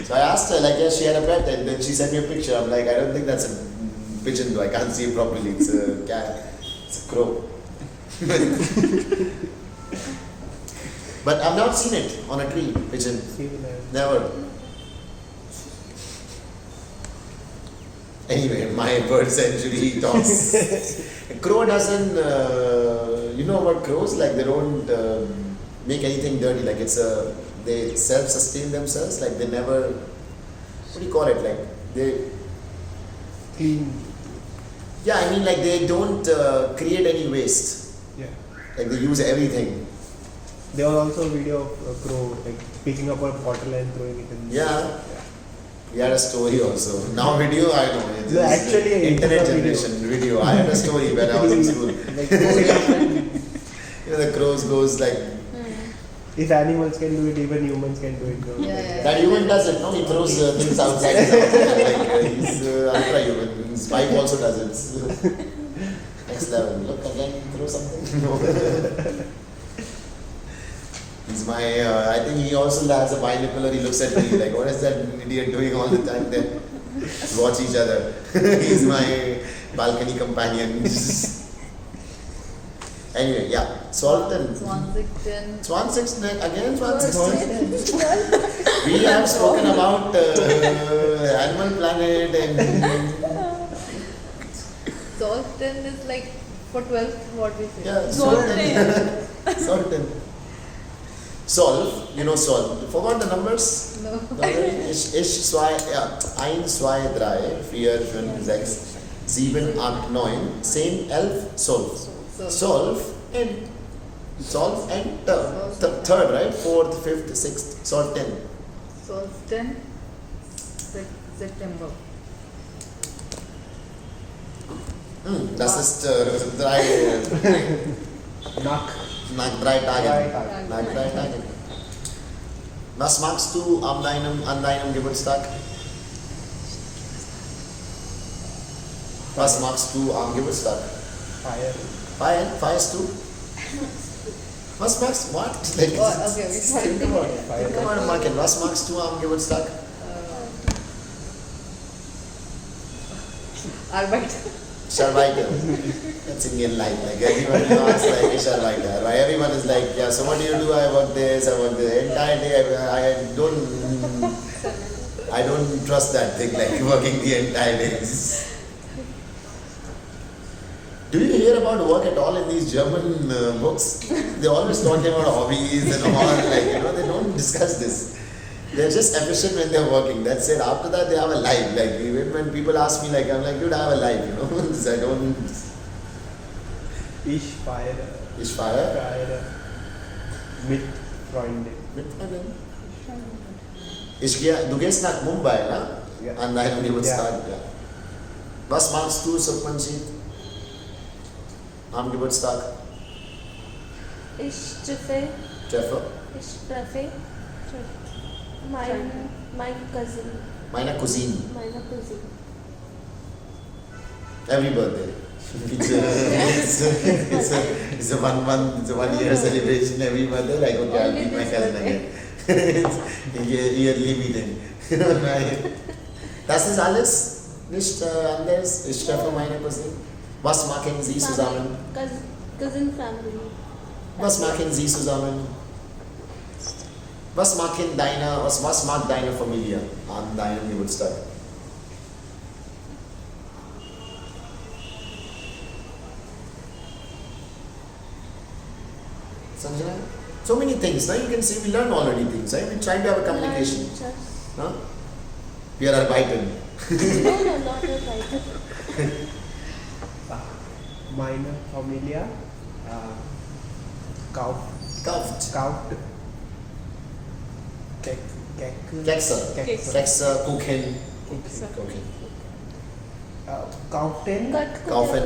So I asked her, like, yeah, she had a bet, and then she sent me a picture. I'm like, I don't think that's a pigeon though. I can't see it properly. It's a cat. It's a crow. But I've not seen it on a tree, pigeon. Never. Anyway, my bird century talks. A crow doesn't, you know about crows? Like they don't make anything dirty. Like they self-sustain themselves. Like they never, what do you call it? Like they clean. Yeah, I mean like they don't create any waste. Yeah. Like they use everything. There was also a video of a crow like picking up a bottle and throwing it in. Yeah. We had a story also. Now video, I know. It No, is actually, internet it's a generation video. I had a story when I was in school. Like, you know, the crows goes like. if animals can do it, even humans can do it. No? That human does it. No, he throws things outside. He's ultra human. His wife also does it. Next level. Look again, throw something. He's my, I think he also has a binocular, he looks at me like, what is that idiot doing all the time there? Watch each other. He's my balcony companion. Anyway, yeah. Sultan. Swan6 again Swan6. We have spoken about Animal Planet and... Sultan is like for 12th, what we say. Yeah, Sultan. Solve, you know solve. You forgot the numbers? No. Ich, zwei, ja. 1, 2, 3, 4, 5, 6, 7, 8, 9, 10, 11, solve. Solve and third, right? 4th, 5th, 6th, solve 10. Sultan, September. Das ist drei drei Tage. Nach 3 Tagen. Was magst du an deinem Geburtstag? Was magst du am Geburtstag? Feiern? Feierst du? Was magst du? What? Like, Oh, okay, sorry. Come on, Marken. Was magst du am Geburtstag? Arbeit. Sharvaita. That's Indian life. Like everyone asks like Sharvaita. Everyone is like, yeah, so what do you do? I work this, I work this. Entire day I don't trust that thing, like working the entire day. Do you hear about work at all in these German books? They always talking about hobbies and all, like, you know, they don't discuss this. They're just efficient when they're working. That's it. After that, they have a life. Like, even when people ask me, like, I'm like, dude, I have a life, you know. So I don't. Ich feiere. Ich feiere. Feiere. Mit Freunden. Mit Freunden. Du gehst nach Mumbai, ne? Ja. An deinem Geburtstag. Ja. Ja. Was machst du, Sukhmanjit? Am Geburtstag? Ich treffe mein cousin. Meine Cousine. Meine Cousin. Every birthday. It's a 1 year celebration every birthday. Like, okay, I'll meet my cousin again. It's a yearly meeting. Right. Das ist alles. Nicht anders. Ich treffe meine Cousine. Was machen Sie zusammen? Cousin family. Was machen Sie zusammen? Was mag deine Familie an deinem Geburtstag? Sanjana? So many things. Now you can see we learn already things. Right? We try to have a communication. Huh? We are arbeiten. No, not arbeiten. Meine Familie kauft Kekse, Kuchen. Kaufen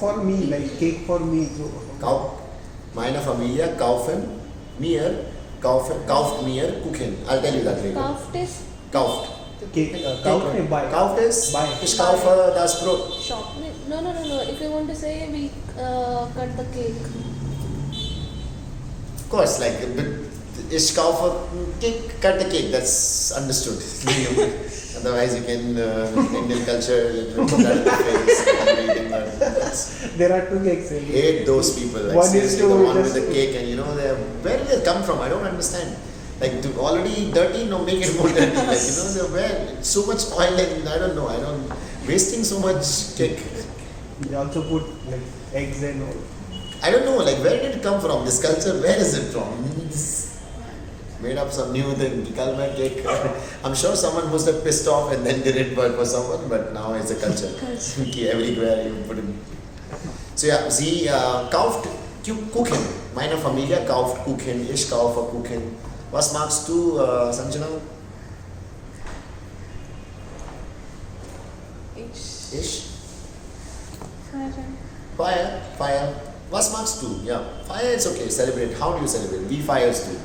for me, like cake for me. Meine Familie kauft mir Kuchen. I'll tell you that later. Kauft. Kauft ist, ich kaufe das Brot. Shop. No. If you want to say, we cut the cake. Of course, like, ich kaufe cake, cut the cake. That's understood. Otherwise, you can Indian culture, you put that in the face. There are two cakes. Hate those people. Like, One is the one with the cake, and you know, where do they come from? I don't understand. Like, already dirty, no, make it more dirty. Like, you know, where so much oil and I don't know. Wasting so much cake. They also put like eggs and all. I don't know, like, where did it come from? This culture, where is it from? It's made up some new thing, Kalma cake. I'm sure someone must have pissed off and then did it for someone, but now it's a culture. Everywhere you put it. So yeah, sie kauft Kuchen. Meine Familie kauft Kuchen, ich kaufe Kuchen. Was magst du, Sanjana? Ich? Fire. Was magst du? Yeah. Fire is okay. Celebrate. How do you celebrate? We fires do.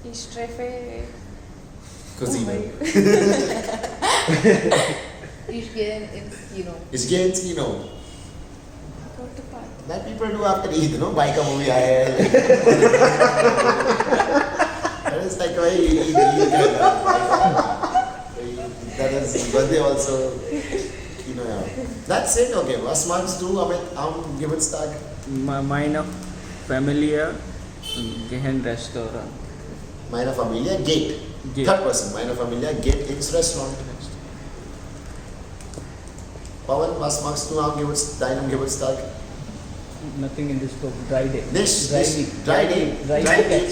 Ich treffe Cousine. Ich gehe ins Kino. Ich gehe ins Kino. That people do after Eid, no? Buy a movie. That is like why Eid. That is birthday also. Kino, yeah. That's it. Okay. Was magst du am Geburtstag? Meine Familie gehen Restaurant. Meine Familie geht. Third person. Meine Familie geht ins Restaurant. Pawan, was magst du am deinem Geburtstag? Nothing in this book. Dry day. Dry day.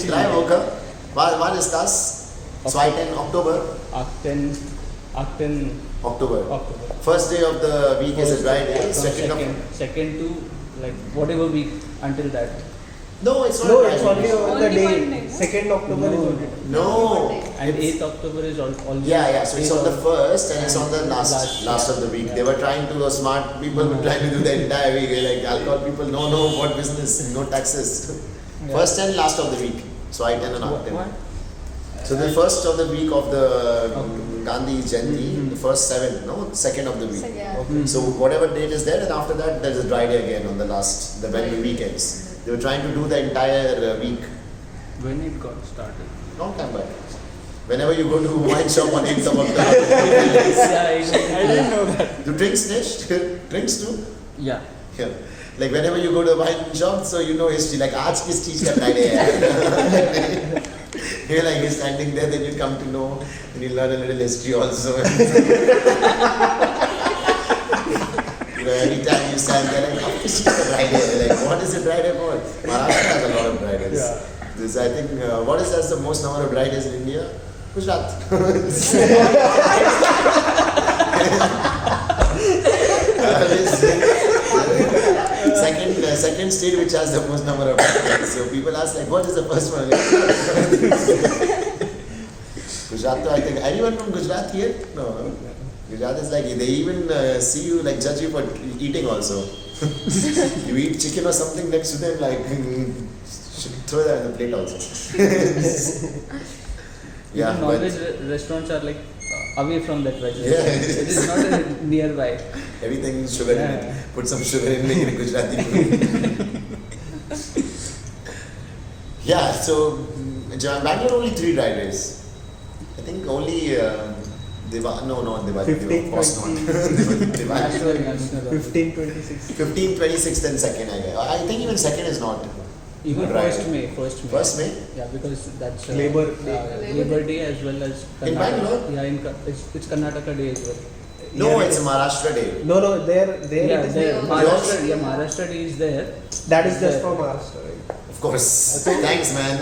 Dry Woche. Wann ist das? 2. Oktober? 8. October. First day of the week is a dry day. Second to like whatever week until that. No, it's not. No, it's only on the day. 2nd October is only. No. And 8th October is already. Yeah. So it's on the 1st and it's on the last of the week. They were trying to, smart people were trying to do the entire week. Like alcohol people, no, what business, no taxes. First and last of the week. So I 10 and half 10. So the first of the week of the Gandhi Jayanti, the first 7, no, 2nd of the week. So whatever date is there, and after that there's a dry day again on the when the weekends. They were trying to do the entire week. When it got started? Long time back. Whenever you go to wine shop on 8th of October. I didn't know that. Do drinks Drinks too? Yeah. Like whenever you go to a wine shop, so you know history. Like, आज किस चीज का Friday है? You're like you're standing there, then you come to know, and you learn a little history also. Every time you stand there, like, how is she the bride? Like, what is the bride about? Maharashtra has a lot of brides. Yeah. This, I think, what is the most number of brides in India? Gujarat. Second state which has the most number of brides. So people ask like, what is the first one? Gujarat, I think, anyone from Gujarat here? No. Gujarat is like, they even see you, like judge you for eating also. You eat chicken or something next to them, like, should throw that on the plate also. Yeah, Even non-veg restaurants are like away from that veg. Yeah. It is not nearby. Everything is sugar in Yeah. it. Put some sugar in it, Gujarati food. Yeah, so Bangalore only 3 driveways. I think only not Diwali. 15, of course not. 15, 26. 15, 26, then second, I guess. I think even second is not. Even Right. first May. First May? Yeah, because that's Labor Day. Labor Day as well as In Bangalore? Yeah, it's Karnataka Day as well. No, Yeah. it's Maharashtra Day. No, there Yeah, it is. there. Maharashtra Day is there. That is just There. for Maharashtra, right? Of course. Thanks, man.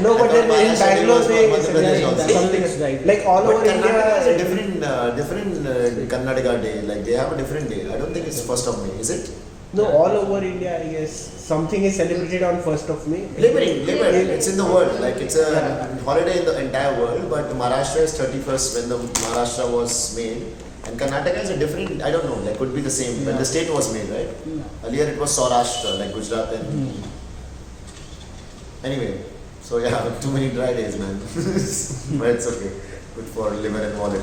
No, but then in Bangalore they Madhya Pradesh Yeah, also. something is right. like all But over Karnataka has a India. different Karnataka day. Like they have a different day. I don't think it's 1st of May. Is it? No, all over India, I guess something is celebrated on 1st of May. Labor. It's in the world. Like it's a holiday in the entire world. But Maharashtra is 31st when the Maharashtra was made. And Karnataka is a different, I don't know, like could be the same when the state was made, right? Earlier it was Saurashtra, like Gujarat and... Anyway, so yeah, too many dry days, man. But it's okay. Good for liver and wallet.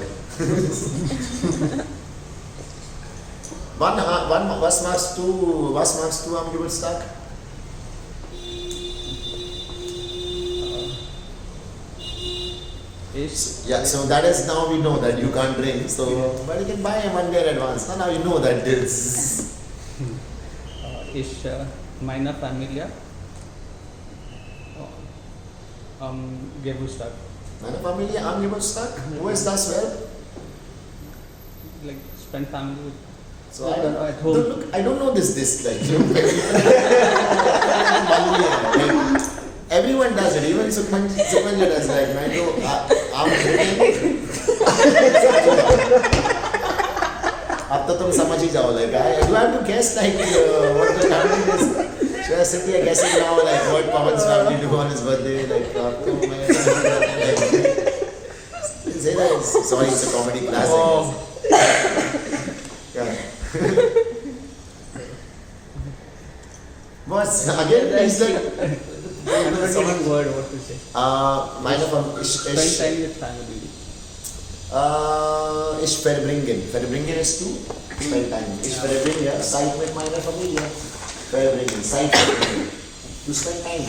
Was machst du am Geburtstag? Yeah, so that is now we know that you can't drink, so but you can buy a 1 day in advance. Now you know that this. Ist meiner Familie Geburtstag. Meine Familie am Geburtstag? Wo ist das Verb? Like spend family with. So Like, I don't, at home. Look, I don't know this like everyone does it, even Sukhmanja does like I'm drinking. अब तो तुम समझ ही जाओ like do I have to guess like what the family is? Should I sit here guessing now like what Pawan's family do on his birthday? Like अब तो मैं say that sorry, it's a comedy class. Oh. Yeah. But again, it's like I'm not getting word what to say. meine Spend time with family. Ich verbringen. Verbringen ist du. Spend time. Ich verbringe Zeit mit meiner Familie. Verbringen. Zeit verbringen. To spend time.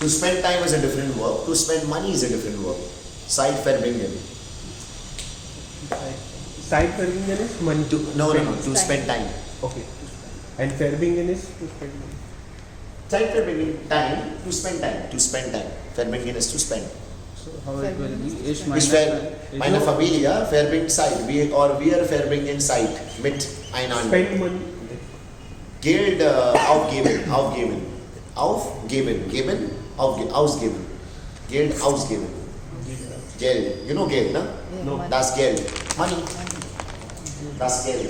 To spend time is a different verb. To spend money is a different verb. Zeit verbringen. Side Farbingen is money. No. To spend time. Okay. And Farbingen is to spend money. Zeit verbringen. Time. To spend time. To spend time. Verbringen is to spend. So how it will be? Ist Meine Familie verbringt Zeit. Wir verbringen Zeit mit einander. Spend money. Geld aufgeben. Ausgeben. Geld ausgeben. Geld. You know Geld, no? No. Das Geld. Money. Das Geld.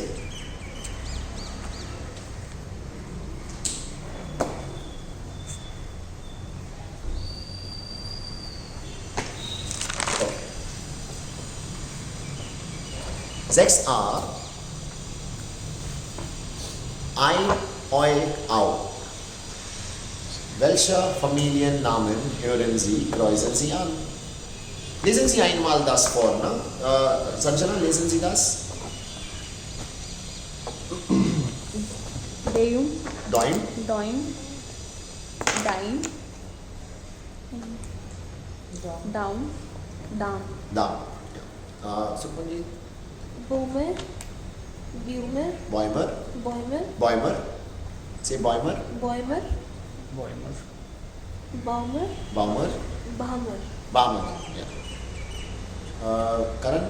Sechs A. Ein, Eu, Au. Welcher Familiennamen hören Sie, kreuzen Sie an? Lesen Sie einmal das vor, ne? Sanjana, lesen Sie das? Deum, Doim, Doim, Dime, Down, Down, Dam. Sukhmanji, Boomer, Bumer, Boimer, Boimer, Boimer. Say Boimer. Boimer, Boimer. Bomber. Bomber. Bomber. Bomber. Yeah. Karan.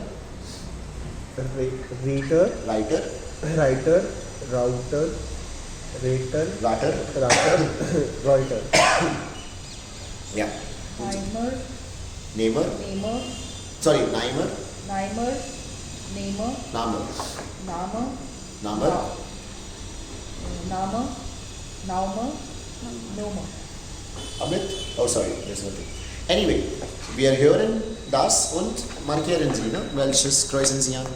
Reader. Writer. Writer. Router. Rater. Ratter. Reuter. Yeah. Timer, Neighbor. namer, Sorry, Nimer. namer, namer, Namer. namer, Namer. namer, naumer, nomer. Amit? Oh, sorry, there's nothing. Anyway, wir hören das und markieren Sie, ne? Welches kreuzen Sie an?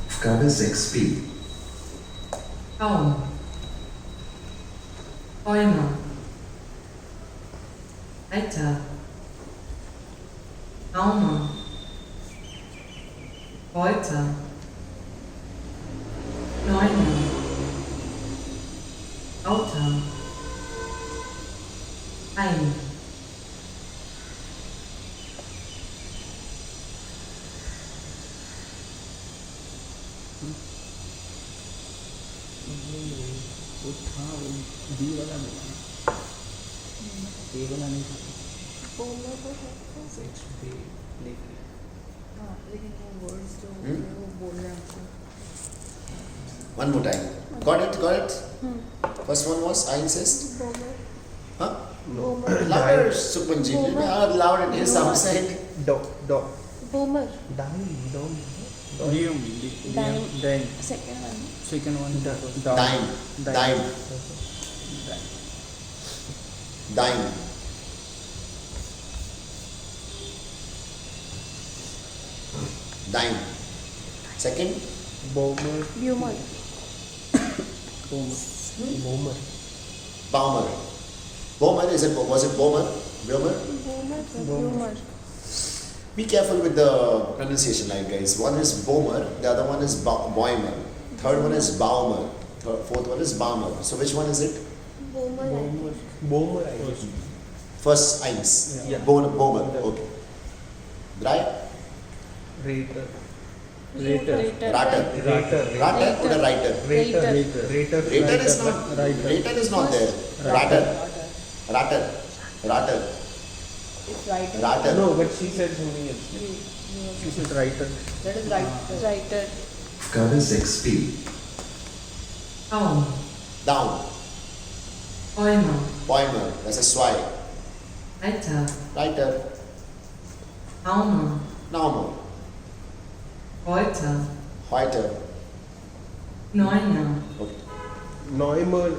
Aufgabe 6b. Baum. Bäume. Reiter. Baume. Reuter. Neuner. Rauter. Ein. वो था वो B वाला नहीं था ए वाला नहीं था Bomber हो सकता है. 6b लेके हाँ लेकिन वो वर्ड्स जो वो बोल रहे हैं हमको. One more time. Got it? First one was Einzest. Bomber. Huh? Bomber. Louder, Sukhmanji. Loud it is outside. Dog. Bomber. Dime. then Second one. second one Dime. Dime. Second. Bomber. Bummer. Bomber. Bomber. Bomber, was it Bomber? Bomber? Bomber. Bummer. Be careful with the pronunciation line, guys. One is Bomer, the other one is Boimer, third one is Baumer, fourth one is Balmer. So which one is it? Bomber. Bomber, I guess. First Eins. Yeah. Bomer. Okay. Drei? Rater. later Ratter. Ratter or the writer? Rater. Rater is not. Rater is not there. Ratter. It's writer. Ratter. No, but she said something else. She said writer. That is writer. Writer. Aufgabe 6b. Baum. Down. Bäume. Boimer. That's a Zwei. Reiter. Writer. Baume. Normal. Reuter. Heute. Neuner. Okay. Neumer,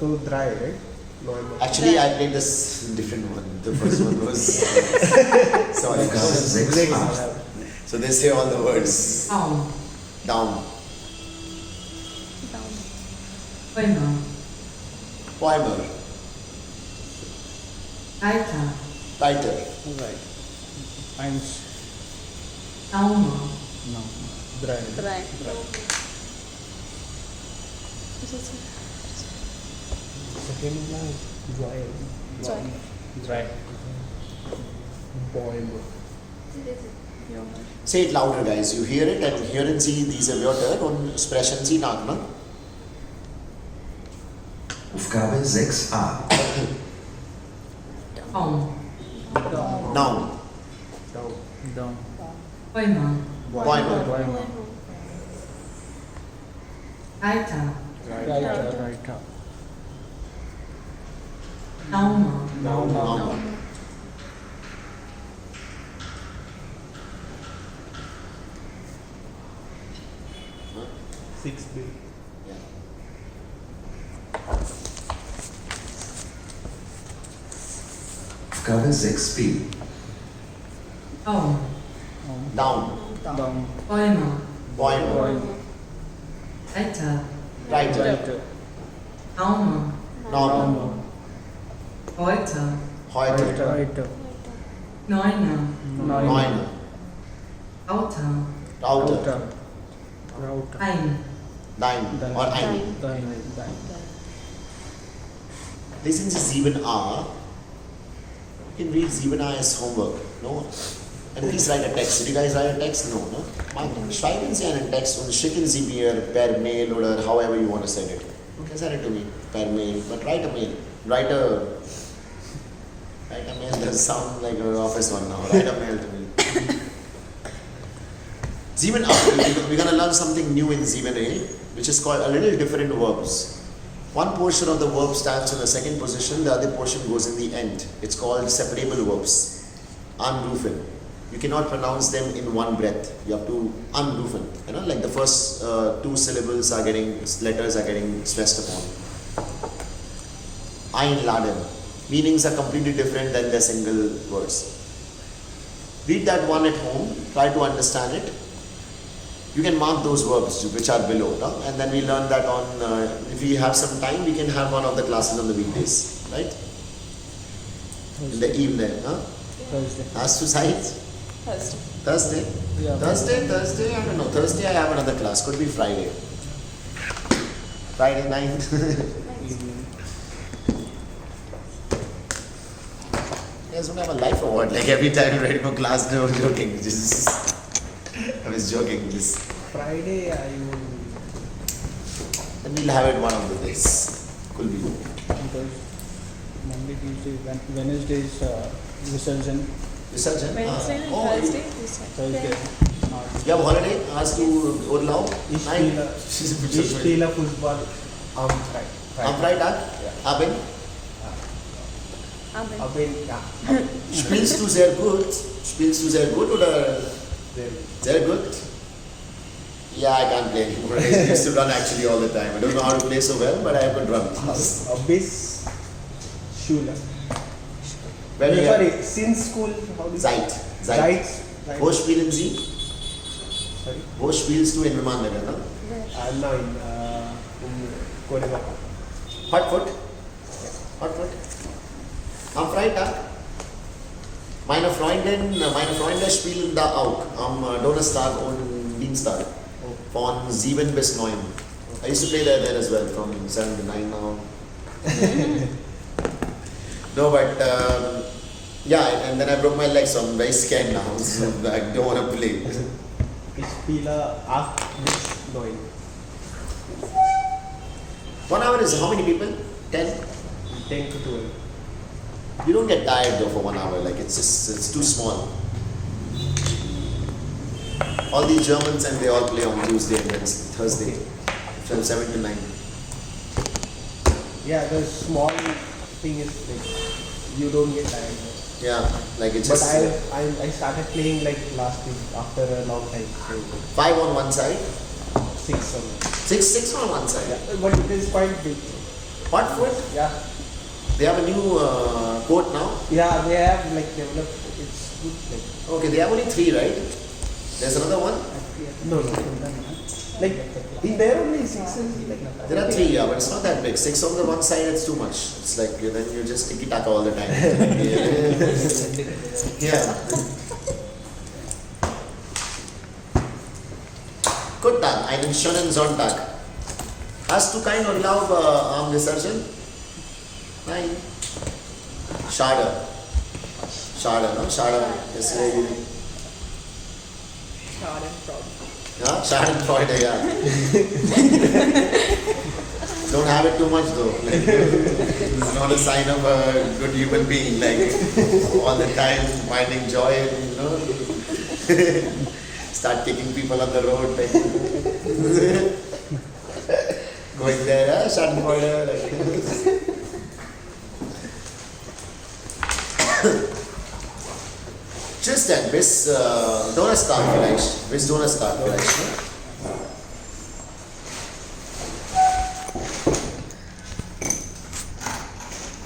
so dry, right? Neumer. Actually, I played this different one. The first one was. Sorry. Aufgabe 6a. So they say all the words. Baum. Down. Bäume. Boimer. Reiter. Writer. right eins Baume. no Dry. Dry. Second line. Dry. dry Bomber. Say it louder, guys. You hear it and hören Sie diese Wörter und sprechen Sie nach, ne? Aufgabe 6a. Baum. Noun. down Bäume. Boimer. Reiter. right Baume. Noun. 6B. Yeah. Aufgabe 6b. Baum. Down. down Bäume. Boimer. Reiter. Writer. Baume. Normal. Reuter. Heute. right Neuner. Neuner. Rauter. Router. Ein. Dein. Or ein. Listen to 7a. You can read 7a as homework. No? And please write a text. Did you guys write a text? No, no. Schreiben Sie einen Text und schicken Sie mir per Mail oder however you want to send it. Okay, send it to me per mail. But write a mail. Write a mail does sound like an office one now. Write a mail to me. 7a, we're going to learn something new in 7a, which is called a little different verbs. One portion of the verb stands in the second position, the other portion goes in the end. It's called separable verbs. Anrufen. You cannot pronounce them in one breath. You have to anrufen. You know, like the first two syllables are getting, letters are getting stressed upon. Einladen. Meanings are completely different than their single words. Read that one at home, try to understand it. You can mark those verbs which are below, no? And then we learn that on, if we have some time, we can have one of the classes on the weekdays, right? In the evening, huh? Thursday. As to sides? Thursday? Yeah. Thursday, I don't know. Thursday I have another class, could be Friday. Friday night. You guys don't have a life award, like every time you're ready for class, no joking. Just, I was joking. Just. Friday I will. Then we'll have it one of the days. Could be. Because Monday, Tuesday, Wednesday is Visarjan. Visarjan? Wednesday and Oh, Thursday. Thursday. You have holiday? As to Urlaub? Ich spiele Fußball am Freitag. Am Freitag? Ja. Abend? Abend, ja. Spielst du sehr gut? Spielst du sehr gut oder? Sehr gut? Yeah, I can't play anymore. I used to run actually all the time. I don't know how to play so well, but I could run. Bis Schule. When you Sorry, since school, how do you Zeit. Wo spielen Sie? Sorry? Wo spielst du in Vimannagar, no? No, in Koregaon. Hotfoot? Hotfoot? Am Freitag? Meine Freunde spielen da auch am Donnerstag und Dienstag von 7 bis 9. I used to play there as well from 7 to 9 now. No, but yeah, and then I broke my leg, so I'm very scared now. So I don't want to play. Ich spiele 8 bis 9. 1 hour is how many people? 10? 10 to 12. You don't get tired though for 1 hour, like it's too small. All these Germans and they all play on Tuesday and Wednesday, Thursday from 7 to 9. Yeah, the small thing is like you don't get tired. Yeah, like it's But just I started playing like last week after a long time. So 5 on one side, 6 on. 6 on one side. Yeah, but it is quite big. Hotfoot? Yeah. They have a new court now. Yeah, they have like developed. It's good. Like Okay, they have only 3, right? There's another one. no. Like in there only 6 is like. There are 3, yeah, but it's not that big. 6 on the one side, it's too much. It's like then you just tiki taka all the time. Yeah. Guten Tag, einen schönen Sonntag. Hast du keinen Urlaub am Visarjan? Nein. Schade. Schade, no? Schade. Yesterday. Yeah, Schadenfreude, yeah. Don't have it too much though. Like, it's not a sign of a good human being. Like all the time finding joy, you know. Start kicking people on the road, like going there, Schadenfreude, like. Tschüss dann, bis Donnerstag vielleicht. Bis Donnerstag vielleicht. Ne?